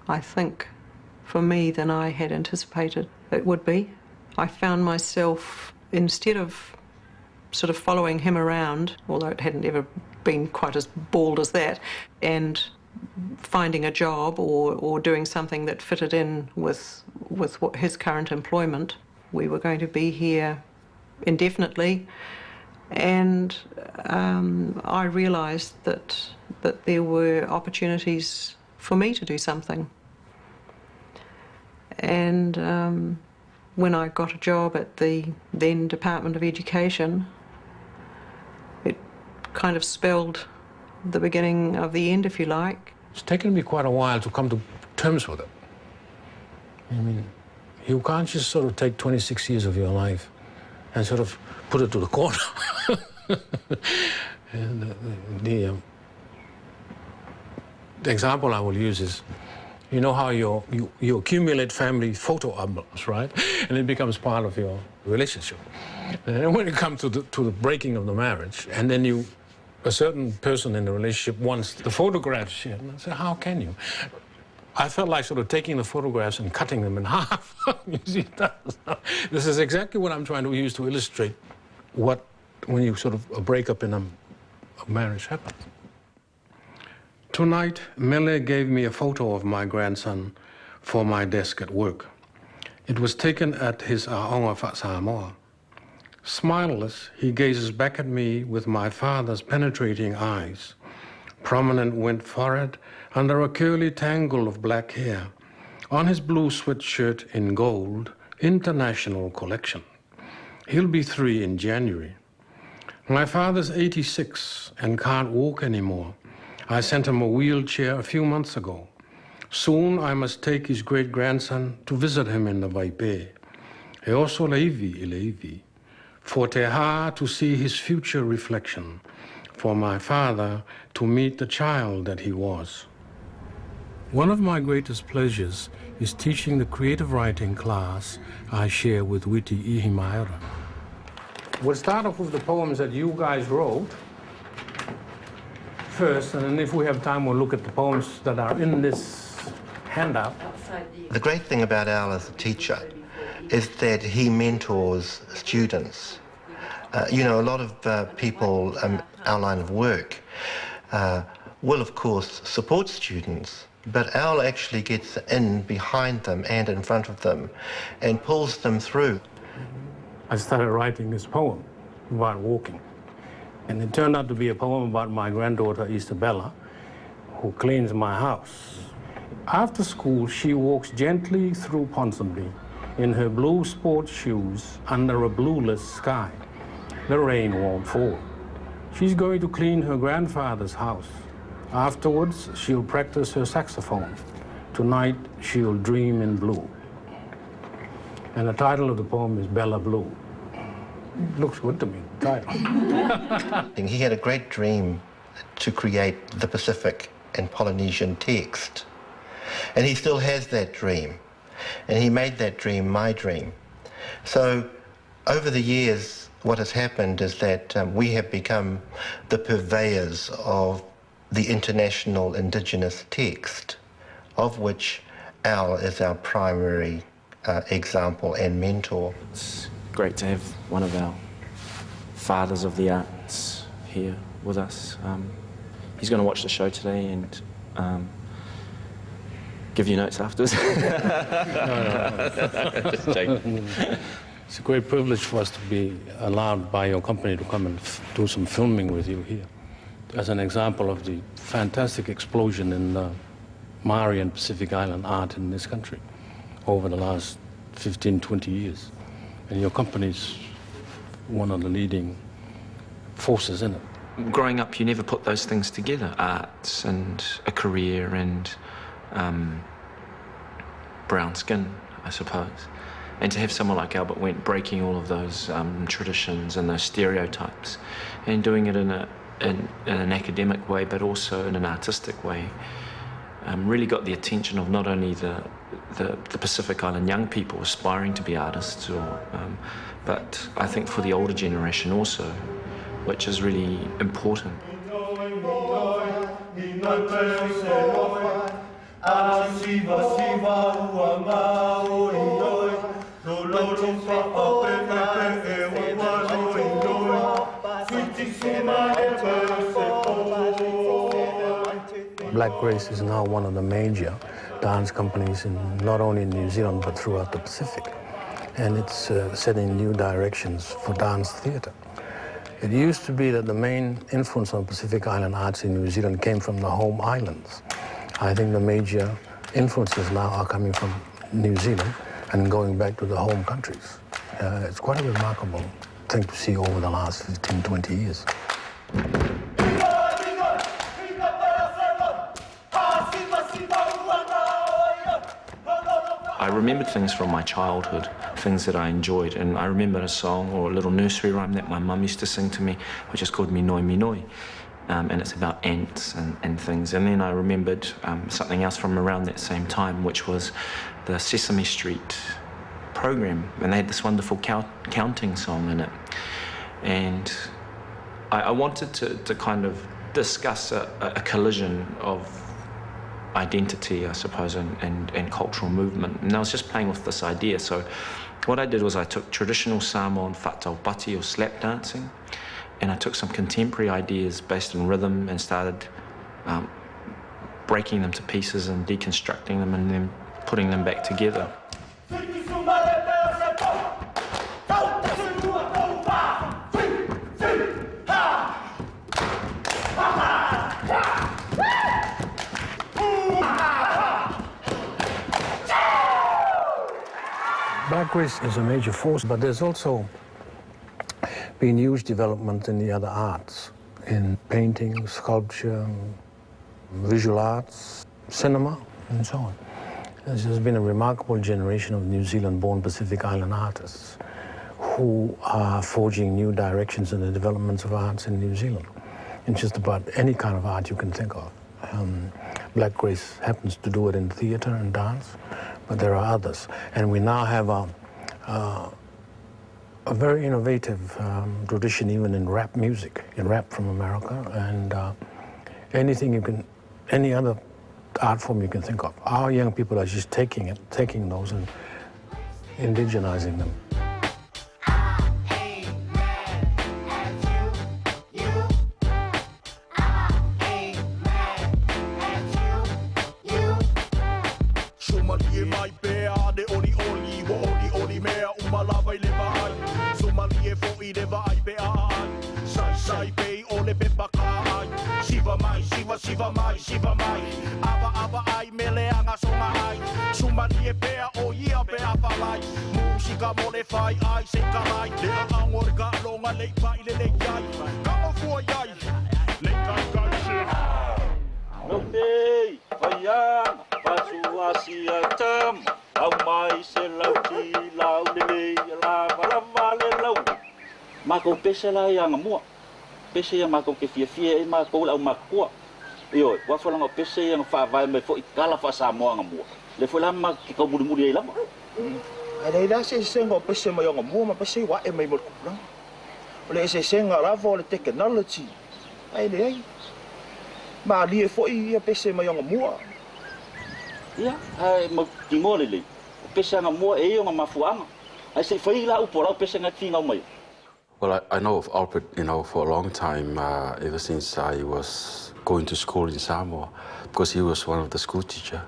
I think, for me than I had anticipated it would be. I found myself, instead of sort of following him around, although it hadn't ever been quite as bald as that, and finding a job or doing something that fitted in with what his current employment. We were going to be here indefinitely, and I realised that there were opportunities for me to do something. And when I got a job at the then Department of Education, it kind of spelled the beginning of the end, if you like. It's taken me quite a while to come to terms with it. I mean, you can't just sort of take 26 years of your life and sort of put it to the corner. And the example I will use is, you know how you accumulate family photo albums, right? And it becomes part of your relationship. And when it comes to the breaking of the marriage, and then a certain person in the relationship wants the photographs, and I say, how can you? I felt like sort of taking the photographs and cutting them in half. You see, this is exactly what I'm trying to use to illustrate when you sort of a breakup in a marriage happens. Tonight, Mele gave me a photo of my grandson for my desk at work. It was taken at his Aonga Samoa. Smileless, he gazes back at me with my father's penetrating eyes, prominent Wendt forehead under a curly tangle of black hair, on his blue sweatshirt in gold, international collection. He'll be 3 in January. My father's 86 and can't walk anymore. I sent him a wheelchair a few months ago. Soon I must take his great-grandson to visit him in the Waipe. He also leivi, for te ha to see his future reflection, for my father to meet the child that he was. One of my greatest pleasures is teaching the creative writing class I share with Witi Ihimaera. We'll start off with the poems that you guys wrote first, and then if we have time, we'll look at the poems that are in this handout. The great thing about Al as a teacher is that he mentors students. You know, a lot of people, our line of work, will of course support students, but Al actually gets in behind them and in front of them and pulls them through. I started writing this poem about walking, and it turned out to be a poem about my granddaughter Isabella, who cleans my house. After school, she walks gently through Ponsonby in her blue sports shoes under a blueless sky. The rain won't fall. She's going to clean her grandfather's house. Afterwards, she'll practice her saxophone. Tonight, she'll dream in blue. And the title of the poem is Bella Blue. It looks good to me, the title. He had a great dream to create the Pacific and Polynesian text. And he still has that dream. And he made that dream my dream. So over the years, what has happened is that we have become the purveyors of the international indigenous text, of which Al is our primary example and mentor. It's great to have one of our fathers of the arts here with us. He's going to watch the show today and give you notes afterwards. Just joking. It's a great privilege for us to be allowed by your company to come and do some filming with you here, as an example of the fantastic explosion in Maori and Pacific Island art in this country over the last 15, 20 years. And your company's one of the leading forces in it. Growing up, you never put those things together, arts and a career and brown skin, I suppose. And to have someone like Albert Wendt breaking all of those traditions and those stereotypes and doing it in an academic way, but also in an artistic way, really got the attention of not only the Pacific Island young people aspiring to be artists, but I think for the older generation also, which is really important. Black Grace is now one of the major dance companies not only in New Zealand but throughout the Pacific, and it's setting new directions for dance theatre. It used to be that the main influence on Pacific Island arts in New Zealand came from the home islands. I think the major influences now are coming from New Zealand and going back to the home countries. It's quite a remarkable thing to see over the last 15, 20 years. I remembered things from my childhood, things that I enjoyed, and I remembered a song or a little nursery rhyme that my mum used to sing to me, which is called Minoi Minoi, and it's about ants and things. And then I remembered something else from around that same time, which was the Sesame Street program, and they had this wonderful counting song in it. And I wanted to kind of discuss a collision of identity, I suppose, and cultural movement. And I was just playing with this idea. So what I did was I took traditional Samoan whataupati or slap dancing, and I took some contemporary ideas based on rhythm and started breaking them to pieces and deconstructing them and then putting them back together. Black Grace is a major force, but there's also been huge development in the other arts, in painting, sculpture, visual arts, cinema, and so on. There's just been a remarkable generation of New Zealand-born Pacific Island artists who are forging new directions in the developments of arts in New Zealand. in just about any kind of art you can think of. Black Grace happens to do it in theater and dance, but there are others. And we now have a very innovative tradition even in rap music, in rap from America, and any other art form you can think of. Our young people are just taking those and indigenizing them. Mako pesa la yang mua, pesa yang mako ke fia e mako la makua, iyo, wa fola ngo pesa yang fa vai me fo ikala fa Samoa ngamua, le fola ma ki ko muri lama. Ada ida se ngo pesa ma yang mua ma pesa wa e mai mo kupra. Ole se nga ra fo le technology, ai le ai. Ma li fo I pesa ma yang mua. Ia, ai mo ki mo le pesa ngamua e yo ngamafuanga. Ai se foi la upora pesa ngatinga mai. Well, I know of Albert, for a long time, ever since I was going to school in Samoa, because he was one of the school teachers.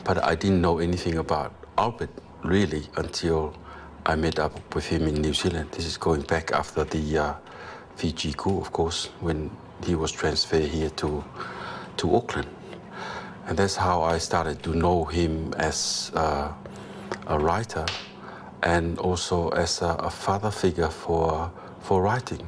But I didn't know anything about Albert, really, until I met up with him in New Zealand. This is going back after the Fiji coup, of course, when he was transferred here to Auckland. And that's how I started to know him as a writer, and also as a father figure for writing.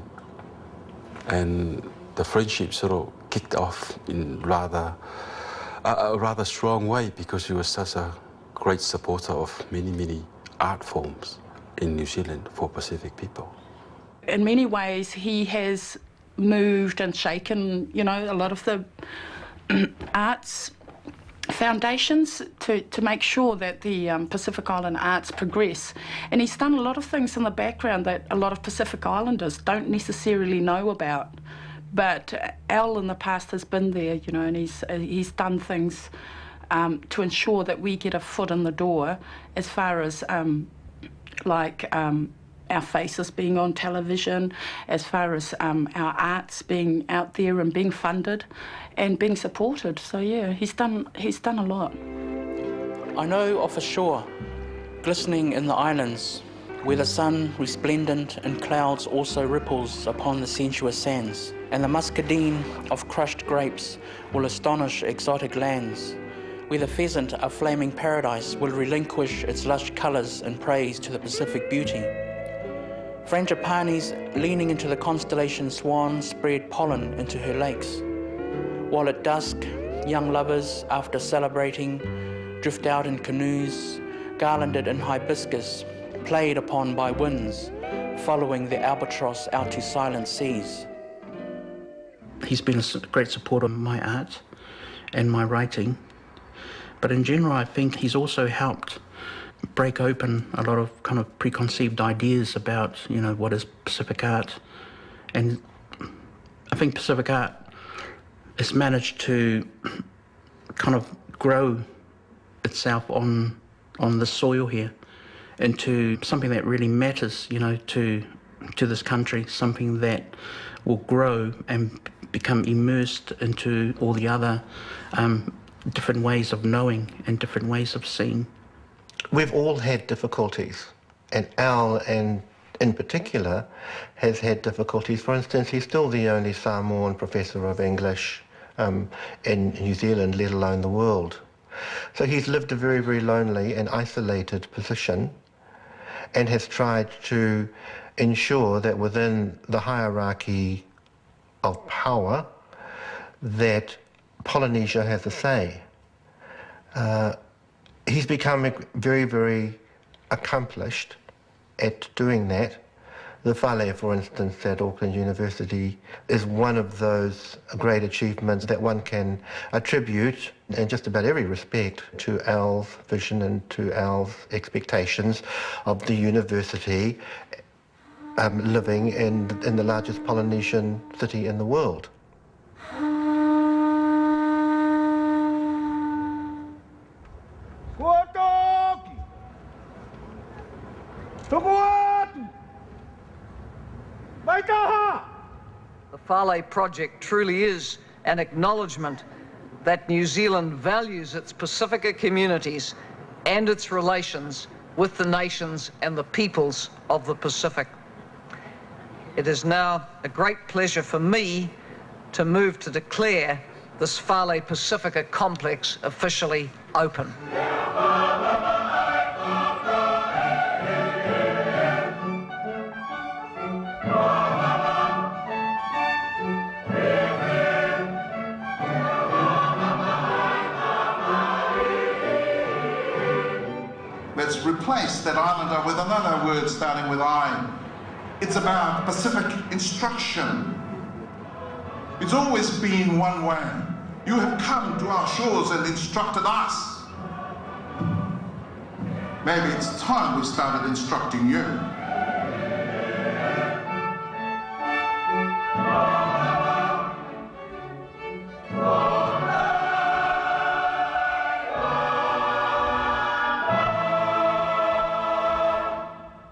And the friendship sort of kicked off in a rather strong way, because he was such a great supporter of many art forms in New Zealand for Pacific people. In many ways, he has moved and shaken, a lot of the arts foundations to make sure that the Pacific Island arts progress. And he's done a lot of things in the background that a lot of Pacific Islanders don't necessarily know about. But Al in the past has been there, and he's done things to ensure that we get a foot in the door, as far as our faces being on television, as far as our arts being out there and being funded and being supported. So yeah, he's done a lot. I know of a shore glistening in the islands, where the sun, resplendent in clouds, also ripples upon the sensuous sands, and the muscadine of crushed grapes will astonish exotic lands, where the pheasant, a flaming paradise, will relinquish its lush colours in praise to the Pacific beauty. Frangipanis, leaning into the constellation Swan, spread pollen into her lakes, while at dusk, young lovers, after celebrating, drift out in canoes, garlanded in hibiscus, played upon by winds, following the albatross out to silent seas. He's been a great supporter of my art and my writing, but in general I think he's also helped break open a lot of kind of preconceived ideas about, what is Pacific art. And I think Pacific art has managed to kind of grow itself on the soil here into something that really matters, to this country, something that will grow and become immersed into all the other different ways of knowing and different ways of seeing. We've all had difficulties, and Al, and in particular, has had difficulties. For instance, he's still the only Samoan professor of English in New Zealand, let alone the world. So he's lived a very, very lonely and isolated position, and has tried to ensure that within the hierarchy of power, that Polynesia has a say. He's become very, very accomplished at doing that, The whale, for instance, at Auckland University is one of those great achievements that one can attribute in just about every respect to Al's vision and to Al's expectations of the university living in the largest Polynesian city in the world. The Whale project truly is an acknowledgement that New Zealand values its Pacifica communities and its relations with the nations and the peoples of the Pacific. It is now a great pleasure for me to move to declare this Whale Pacifica complex officially open. Let's replace that islander with another word starting with I. It's about Pacific instruction. It's always been one way. You have come to our shores and instructed us. Maybe it's time we started instructing you.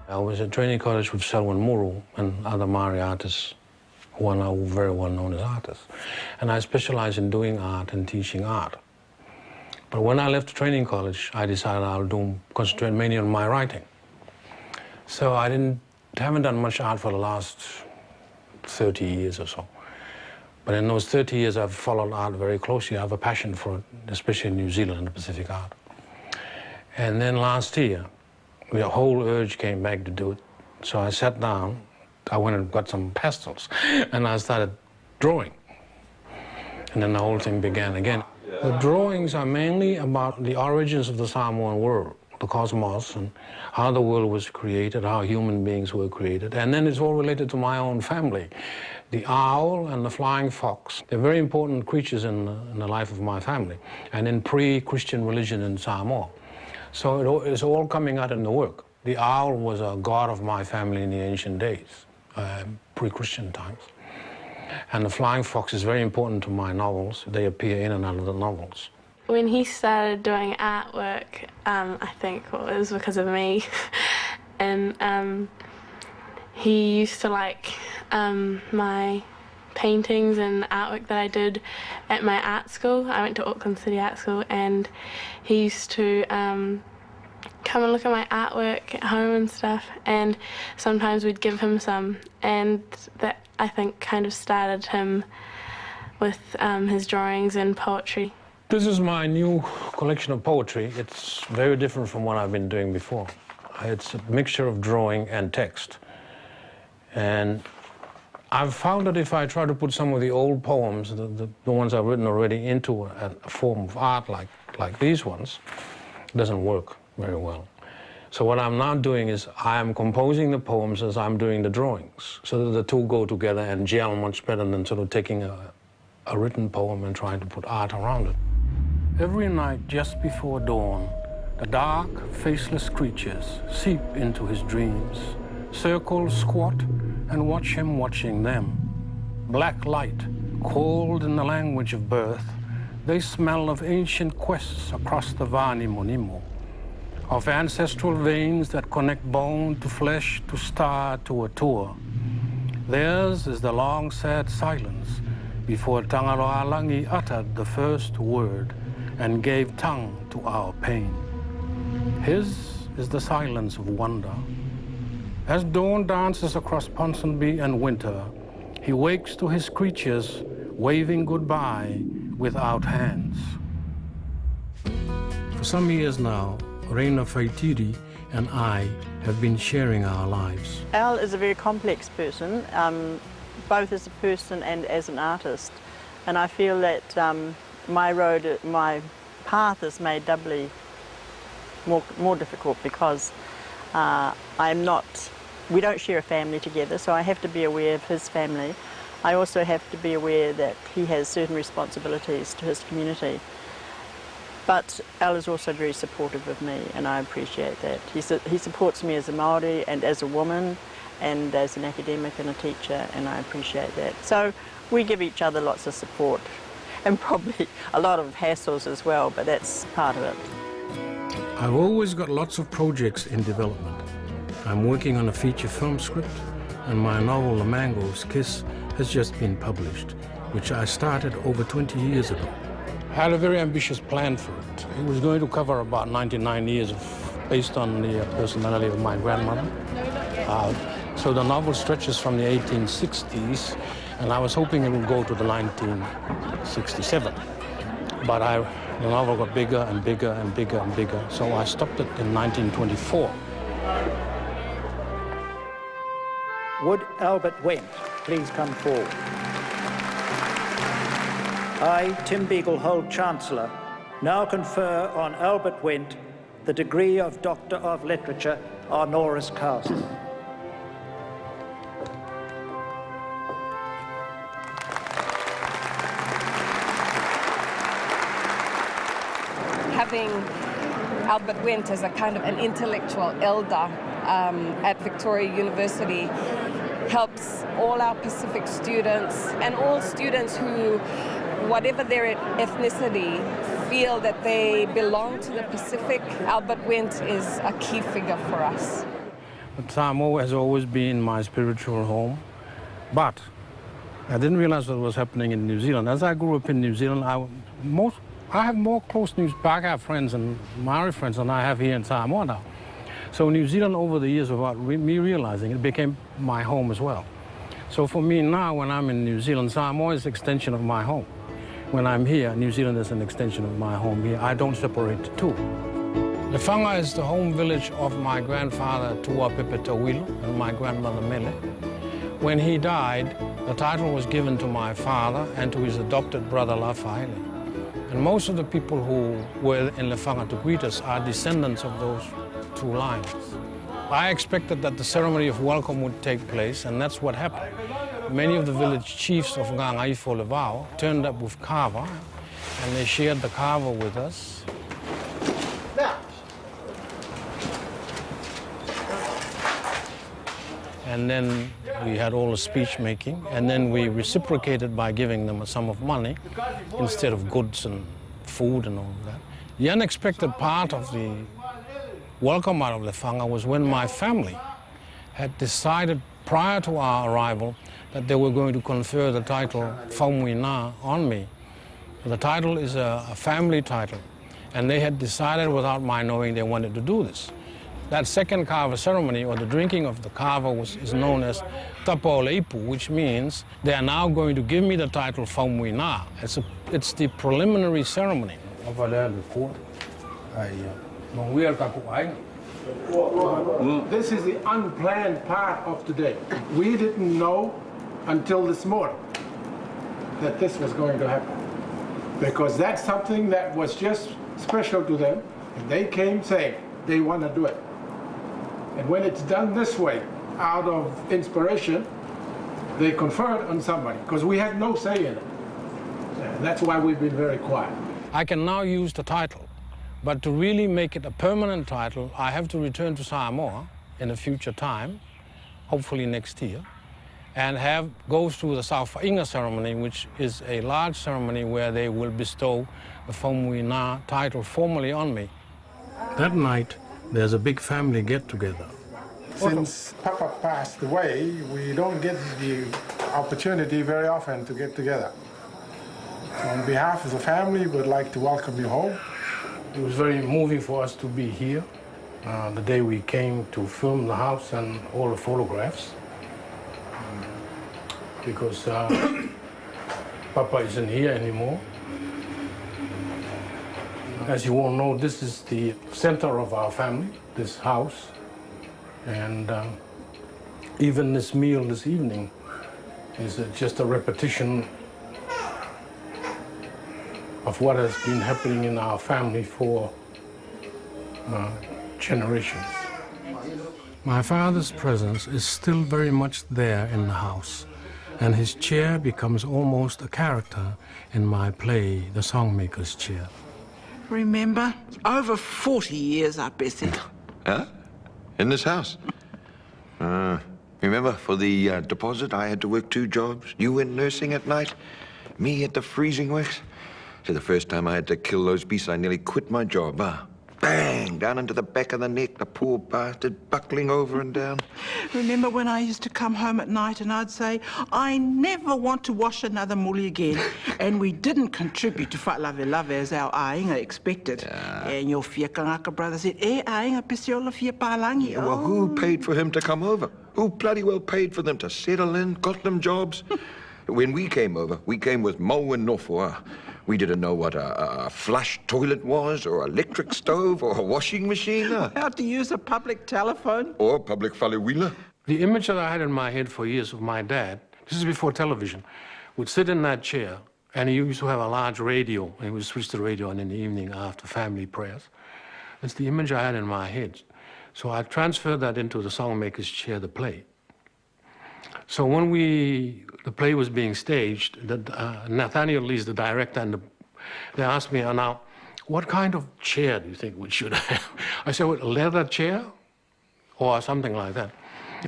I was at training college with Selwyn Muru and other Maori artists who are now very well known as artists. And I specialize in doing art and teaching art. But when I left training college, I decided I'll concentrate mainly on my writing. So I haven't done much art for the last 30 years or so. But in those 30 years, I've followed art very closely. I have a passion for it, especially in New Zealand and the Pacific art. And then last year, the whole urge came back to do it. So I sat down, I went and got some pastels, and I started drawing. And then the whole thing began again. The drawings are mainly about the origins of the Samoan world, the cosmos, and how the world was created, how human beings were created. And then it's all related to my own family. The owl and the flying fox, they're very important creatures in the life of my family, and in pre-Christian religion in Samoa. So it's all coming out in the work. The owl was a god of my family in the ancient days, pre-Christian times. And the flying fox is very important to my novels. They appear in and out of the novels. When he started doing artwork, I think it was because of me. And he used to like my paintings and artwork that I did at my art school. I went to Auckland City Art School, and he used to come and look at my artwork at home and stuff, and sometimes we'd give him some, and that I think kind of started him with his drawings and poetry. This is my new collection of poetry. It's very different from what I've been doing before. It's a mixture of drawing and text. And I've found that if I try to put some of the old poems, the ones I've written already, into a form of art like these ones, it doesn't work very well. So what I'm now doing is I'm composing the poems as I'm doing the drawings, so that the two go together and gel much better than sort of taking a written poem and trying to put art around it. Every night just before dawn, the dark, faceless creatures seep into his dreams, circle, squat, and watch him watching them. Black light, cold in the language of birth, they smell of ancient quests across the Vani Monimo, of ancestral veins that connect bone to flesh, to star, to atua. Theirs is the long, sad silence before Tangaroa Alangi uttered the first word and gave tongue to our pain. His is the silence of wonder. As dawn dances across Ponsonby and winter, he wakes to his creatures waving goodbye without hands. For some years now, Reina Faitiri and I have been sharing our lives. Al is a very complex person, both as a person and as an artist. And I feel that my path is made doubly more difficult because I'm not we don't share a family together, so I have to be aware of his family. I also have to be aware that he has certain responsibilities to his community. But Al is also very supportive of me, and I appreciate that. He supports me as a Māori and as a woman and as an academic and a teacher, and I appreciate that. So we give each other lots of support and probably a lot of hassles as well, but that's part of it. I've always got lots of projects in development. I'm working on a feature film script, and my novel The Mango's Kiss has just been published, which I started over 20 years ago. I had a very ambitious plan for it. It was going to cover about 99 years based on the personality of my grandmother. So the novel stretches from the 1860s, and I was hoping it would go to the 1967. But the novel got bigger and bigger and bigger and bigger, so I stopped it in 1924. Would Albert Wendt please come forward? I, Tim Beaglehold, Chancellor, now confer on Albert Wendt the degree of Doctor of Literature honoris causa. Having Albert Wendt as a kind of an intellectual elder at Victoria University helps all our Pacific students and all students who, whatever their ethnicity, feel that they belong to the Pacific. Albert Wendt is a key figure for us. Samoa has always been my spiritual home, but I didn't realize what was happening in New Zealand. As I grew up in New Zealand, I have more close Pākehā friends and Maori friends than I have here in Samoa now. So New Zealand, over the years, without me realizing, it became my home as well. So for me now, when I'm in New Zealand, Samoa is an extension of my home. When I'm here, New Zealand is an extension of my home here. I don't separate the two. Lefanga is the home village of my grandfather, Tua Pepe Tawilo, and my grandmother, Mele. When he died, the title was given to my father and to his adopted brother, Lafaele. And most of the people who were in Lefanga to greet us are descendants of those two lines. I expected that the ceremony of welcome would take place, and that's what happened. Many of the village chiefs of Ngāngaifo Levao turned up with kava, and they shared the kava with us. And then we had all the speech making, and then we reciprocated by giving them a sum of money instead of goods and food and all of that. The unexpected part of the welcome out of Lefanga was when my family had decided prior to our arrival that they were going to confer the title Whaumuina on me. The title is a family title, and they had decided without my knowing they wanted to do this. That second kava ceremony, or the drinking of the kava, is known as Tapaoleipu, which means they are now going to give me the title Whaumuina. It's the preliminary ceremony. This is the unplanned part of today. We didn't know until this morning that this was going to happen, because that's something that was just special to them, and they came saying they want to do it. And when it's done this way, out of inspiration, they confer it on somebody, because we had no say in it. And that's why we've been very quiet. I can now use the title, but to really make it a permanent title, I have to return to Samoa in a future time, hopefully next year, and go through the Sauwhainga ceremony, which is a large ceremony where they will bestow the Whaumuina title formally on me. That night, there's a big family get-together. Since Papa passed away, we don't get the opportunity very often to get together. So on behalf of the family, we'd like to welcome you home. It was very moving for us to be here the day we came to film the house and all the photographs, because Papa isn't here anymore. As you all know, this is the center of our family, this house. And even this meal this evening is just a repetition of what has been happening in our family for generations. My father's presence is still very much there in the house, and his chair becomes almost a character in my play, The Songmaker's Chair. Remember, over 40 years, I bet it. Huh? In this house? Remember, for the deposit, I had to work 2 jobs. You went nursing at night, me at the freezing works. So the first time I had to kill those beasts, I nearly quit my job, Bang! Down into the back of the neck, the poor bastard, buckling over and down. Remember when I used to come home at night and I'd say, I never want to wash another muli again. And we didn't contribute to whaalave as our ainga expected. And your whiakangaka brother said, ainga pisiola whia pālangi. Well, who paid for him to come over? Who bloody well paid for them to settle in, got them jobs? When we came over, we came with mo and nofo. We didn't know what a flush toilet was, or electric stove, or a washing machine. How to use a public telephone. Or public whalewila. The image that I had in my head for years of my dad, this is before television, would sit in that chair, and he used to have a large radio, and he would switch the radio on in the evening after family prayers. That's the image I had in my head. So I transferred that into The Songmaker's Chair, the play. So when the play was being staged, Nathaniel Lee's the director, and they asked me, now, what kind of chair do you think we should have? I said, well, a leather chair or something like that.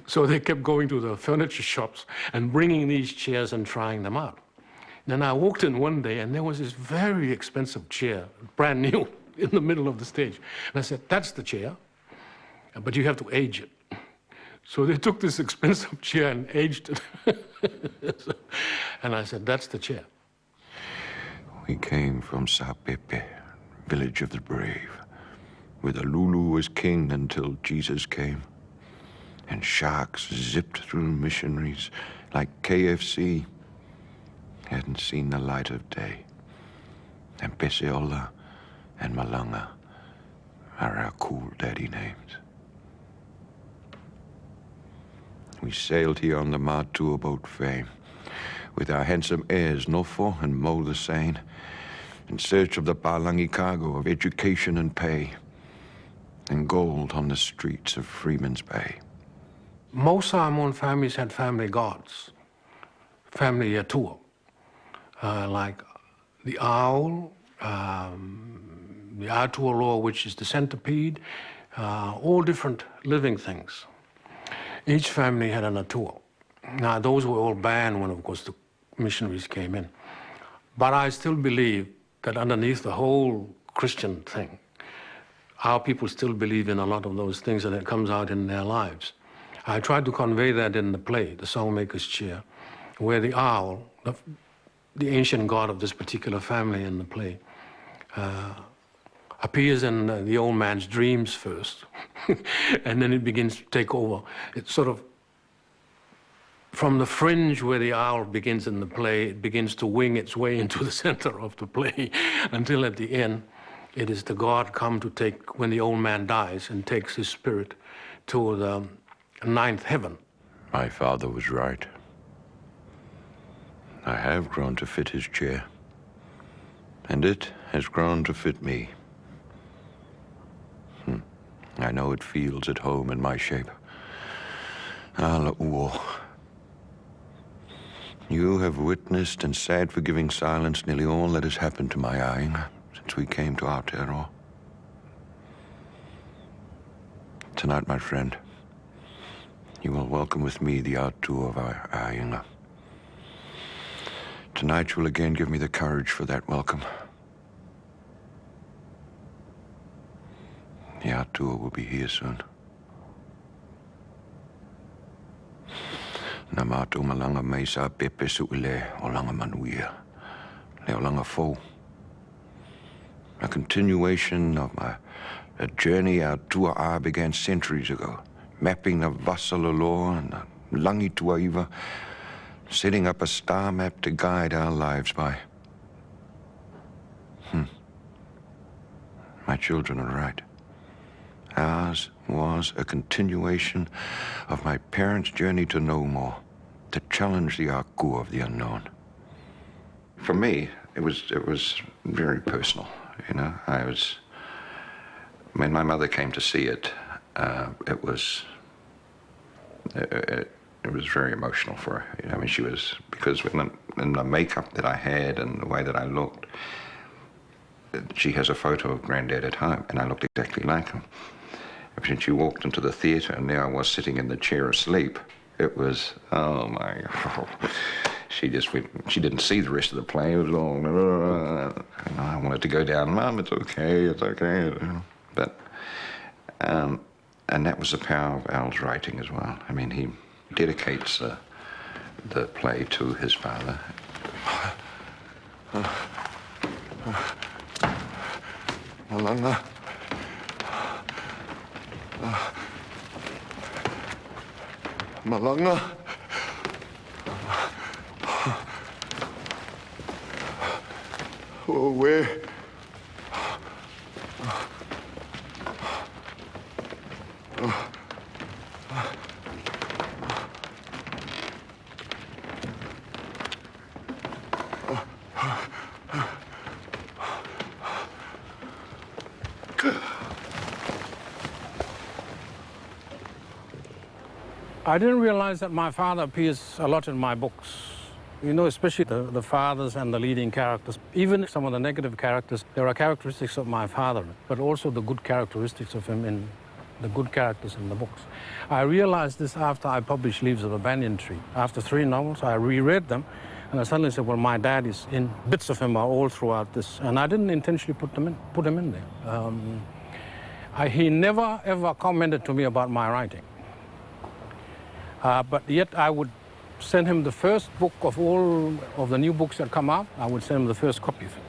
So they kept going to the furniture shops and bringing these chairs and trying them out. Then I walked in one day, and there was this very expensive chair, brand new, in the middle of the stage. And I said, that's the chair, but you have to age it. So they took this expensive chair and aged it. And I said, that's the chair. We came from Sapepe, village of the brave, where the Lulu was king until Jesus came. And sharks zipped through missionaries like KFC. Hadn't seen the light of day. And Peseola and Malanga are our cool daddy names. We sailed here on the Matua boat Fame, with our handsome heirs, Nofo and Mo the Sane, in search of the Palangi cargo of education and pay, and gold on the streets of Freeman's Bay. Most Samoan families had family gods, family atua, like the owl, the Atua, which is the centipede, all different living things. Each family had an atua. Now, those were all banned when, of course, the missionaries came in. But I still believe that underneath the whole Christian thing, our people still believe in a lot of those things, and it comes out in their lives. I tried to convey that in the play, The Songmaker's Chair, where the owl, the ancient god of this particular family in the play, appears in the old man's dreams first, and then it begins to take over. It's sort of from the fringe where the owl begins in the play, it begins to wing its way into the center of the play, until at the end, it is the god come to take, when the old man dies, and takes his spirit to the 9th heaven. My father was right. I have grown to fit his chair, and it has grown to fit me. I know it feels at home in my shape. Ala'uo. You have witnessed in sad, forgiving silence nearly all that has happened to my ainga since we came to Aotearoa. Tonight, my friend, you will welcome with me the Atua of our ainga. Tonight, you will again give me the courage for that welcome. The Atua will be here soon. Na mātou malanga mai sa pepe su'ile o langa manuia. Le o langa fo. A continuation of a journey our tua began centuries ago, mapping the Vasalolo and the Langi Tuaiva, setting up a star map to guide our lives by. My children are right. Ours was a continuation of my parents' journey to know more, to challenge the aku of the unknown. For me, it was very personal, you know. When my mother came to see it, it was it was very emotional for her. I mean, she was, because in the makeup that I had and the way that I looked, she has a photo of Granddad at home, and I looked exactly like him. When she walked into the theatre, and there I was sitting in the chair asleep, it was, oh my God. She just went, she didn't see the rest of the play. It was all, and I wanted to go down, Mum, it's okay, it's okay. But, and that was the power of Al's writing as well. I mean, he dedicates the play to his father. Malanga. Malanga. Oh, where? I didn't realize that my father appears a lot in my books. You know, especially the fathers and the leading characters. Even some of the negative characters, there are characteristics of my father, but also the good characteristics of him in the good characters in the books. I realized this after I published Leaves of a Banyan Tree. After 3 novels, I reread them, and I suddenly said, well, my dad is in. Bits of him are all throughout this, and I didn't intentionally put him in there. He never, ever commented to me about my writing. But yet I would send him the first book of all of the new books that come out. I would send him the first copy of it.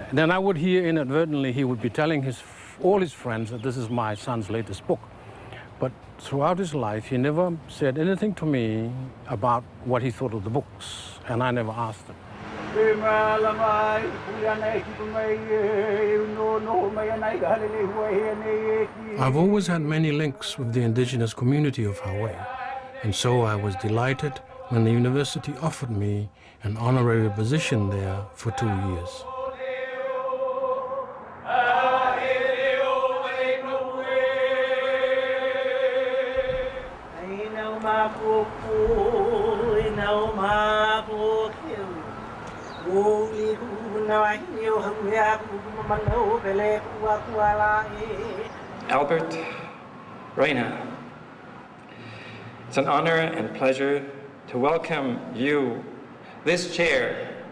And then I would hear inadvertently he would be telling all his friends that this is my son's latest book. But throughout his life, he never said anything to me about what he thought of the books, and I never asked him. I've always had many links with the indigenous community of Hawaii. And so I was delighted when the university offered me an honorary position there for 2 years. Albert, Reina, it's an honor and pleasure to welcome you. This chair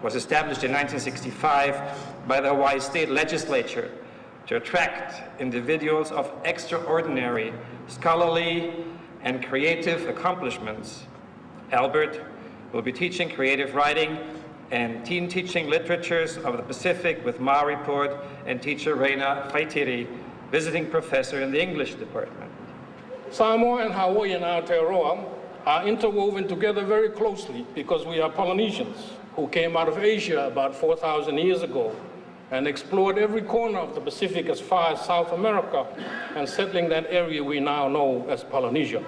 was established in 1965 by the Hawaii State Legislature to attract individuals of extraordinary scholarly and creative accomplishments. Albert will be teaching creative writing and teen teaching literatures of the Pacific with Maori Port and teacher Reina Faitiri, visiting professor in the English department. Samoa and Hawaii and Aotearoa are interwoven together very closely because we are Polynesians who came out of Asia about 4,000 years ago and explored every corner of the Pacific as far as South America and settling that area we now know as Polynesia.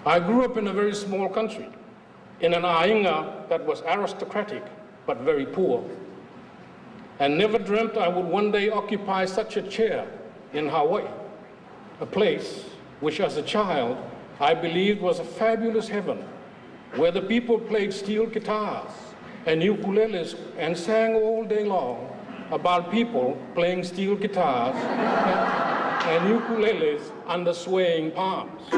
I grew up in a very small country, in an ainga that was aristocratic but very poor, and never dreamt I would one day occupy such a chair in Hawaii, a place which as a child I believed was a fabulous heaven, where the people played steel guitars and ukuleles and sang all day long about people playing steel guitars and ukuleles under swaying palms.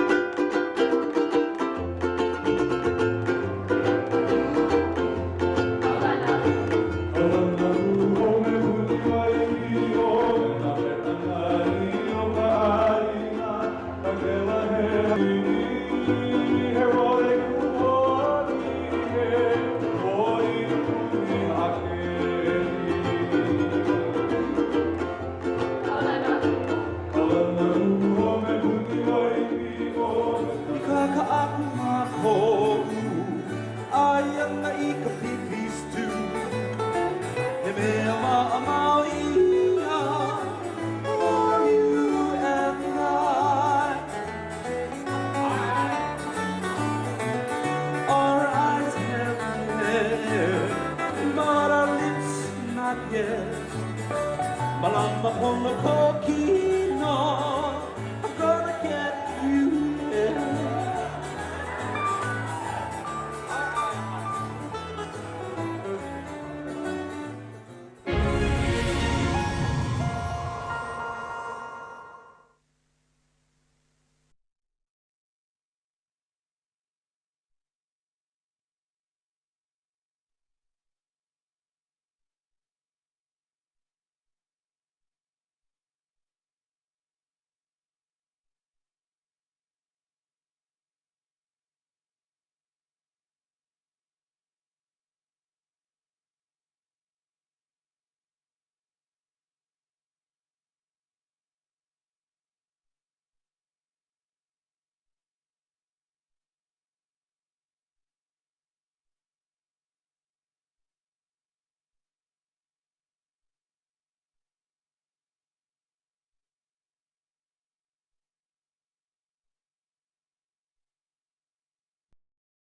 Malama on the cookie.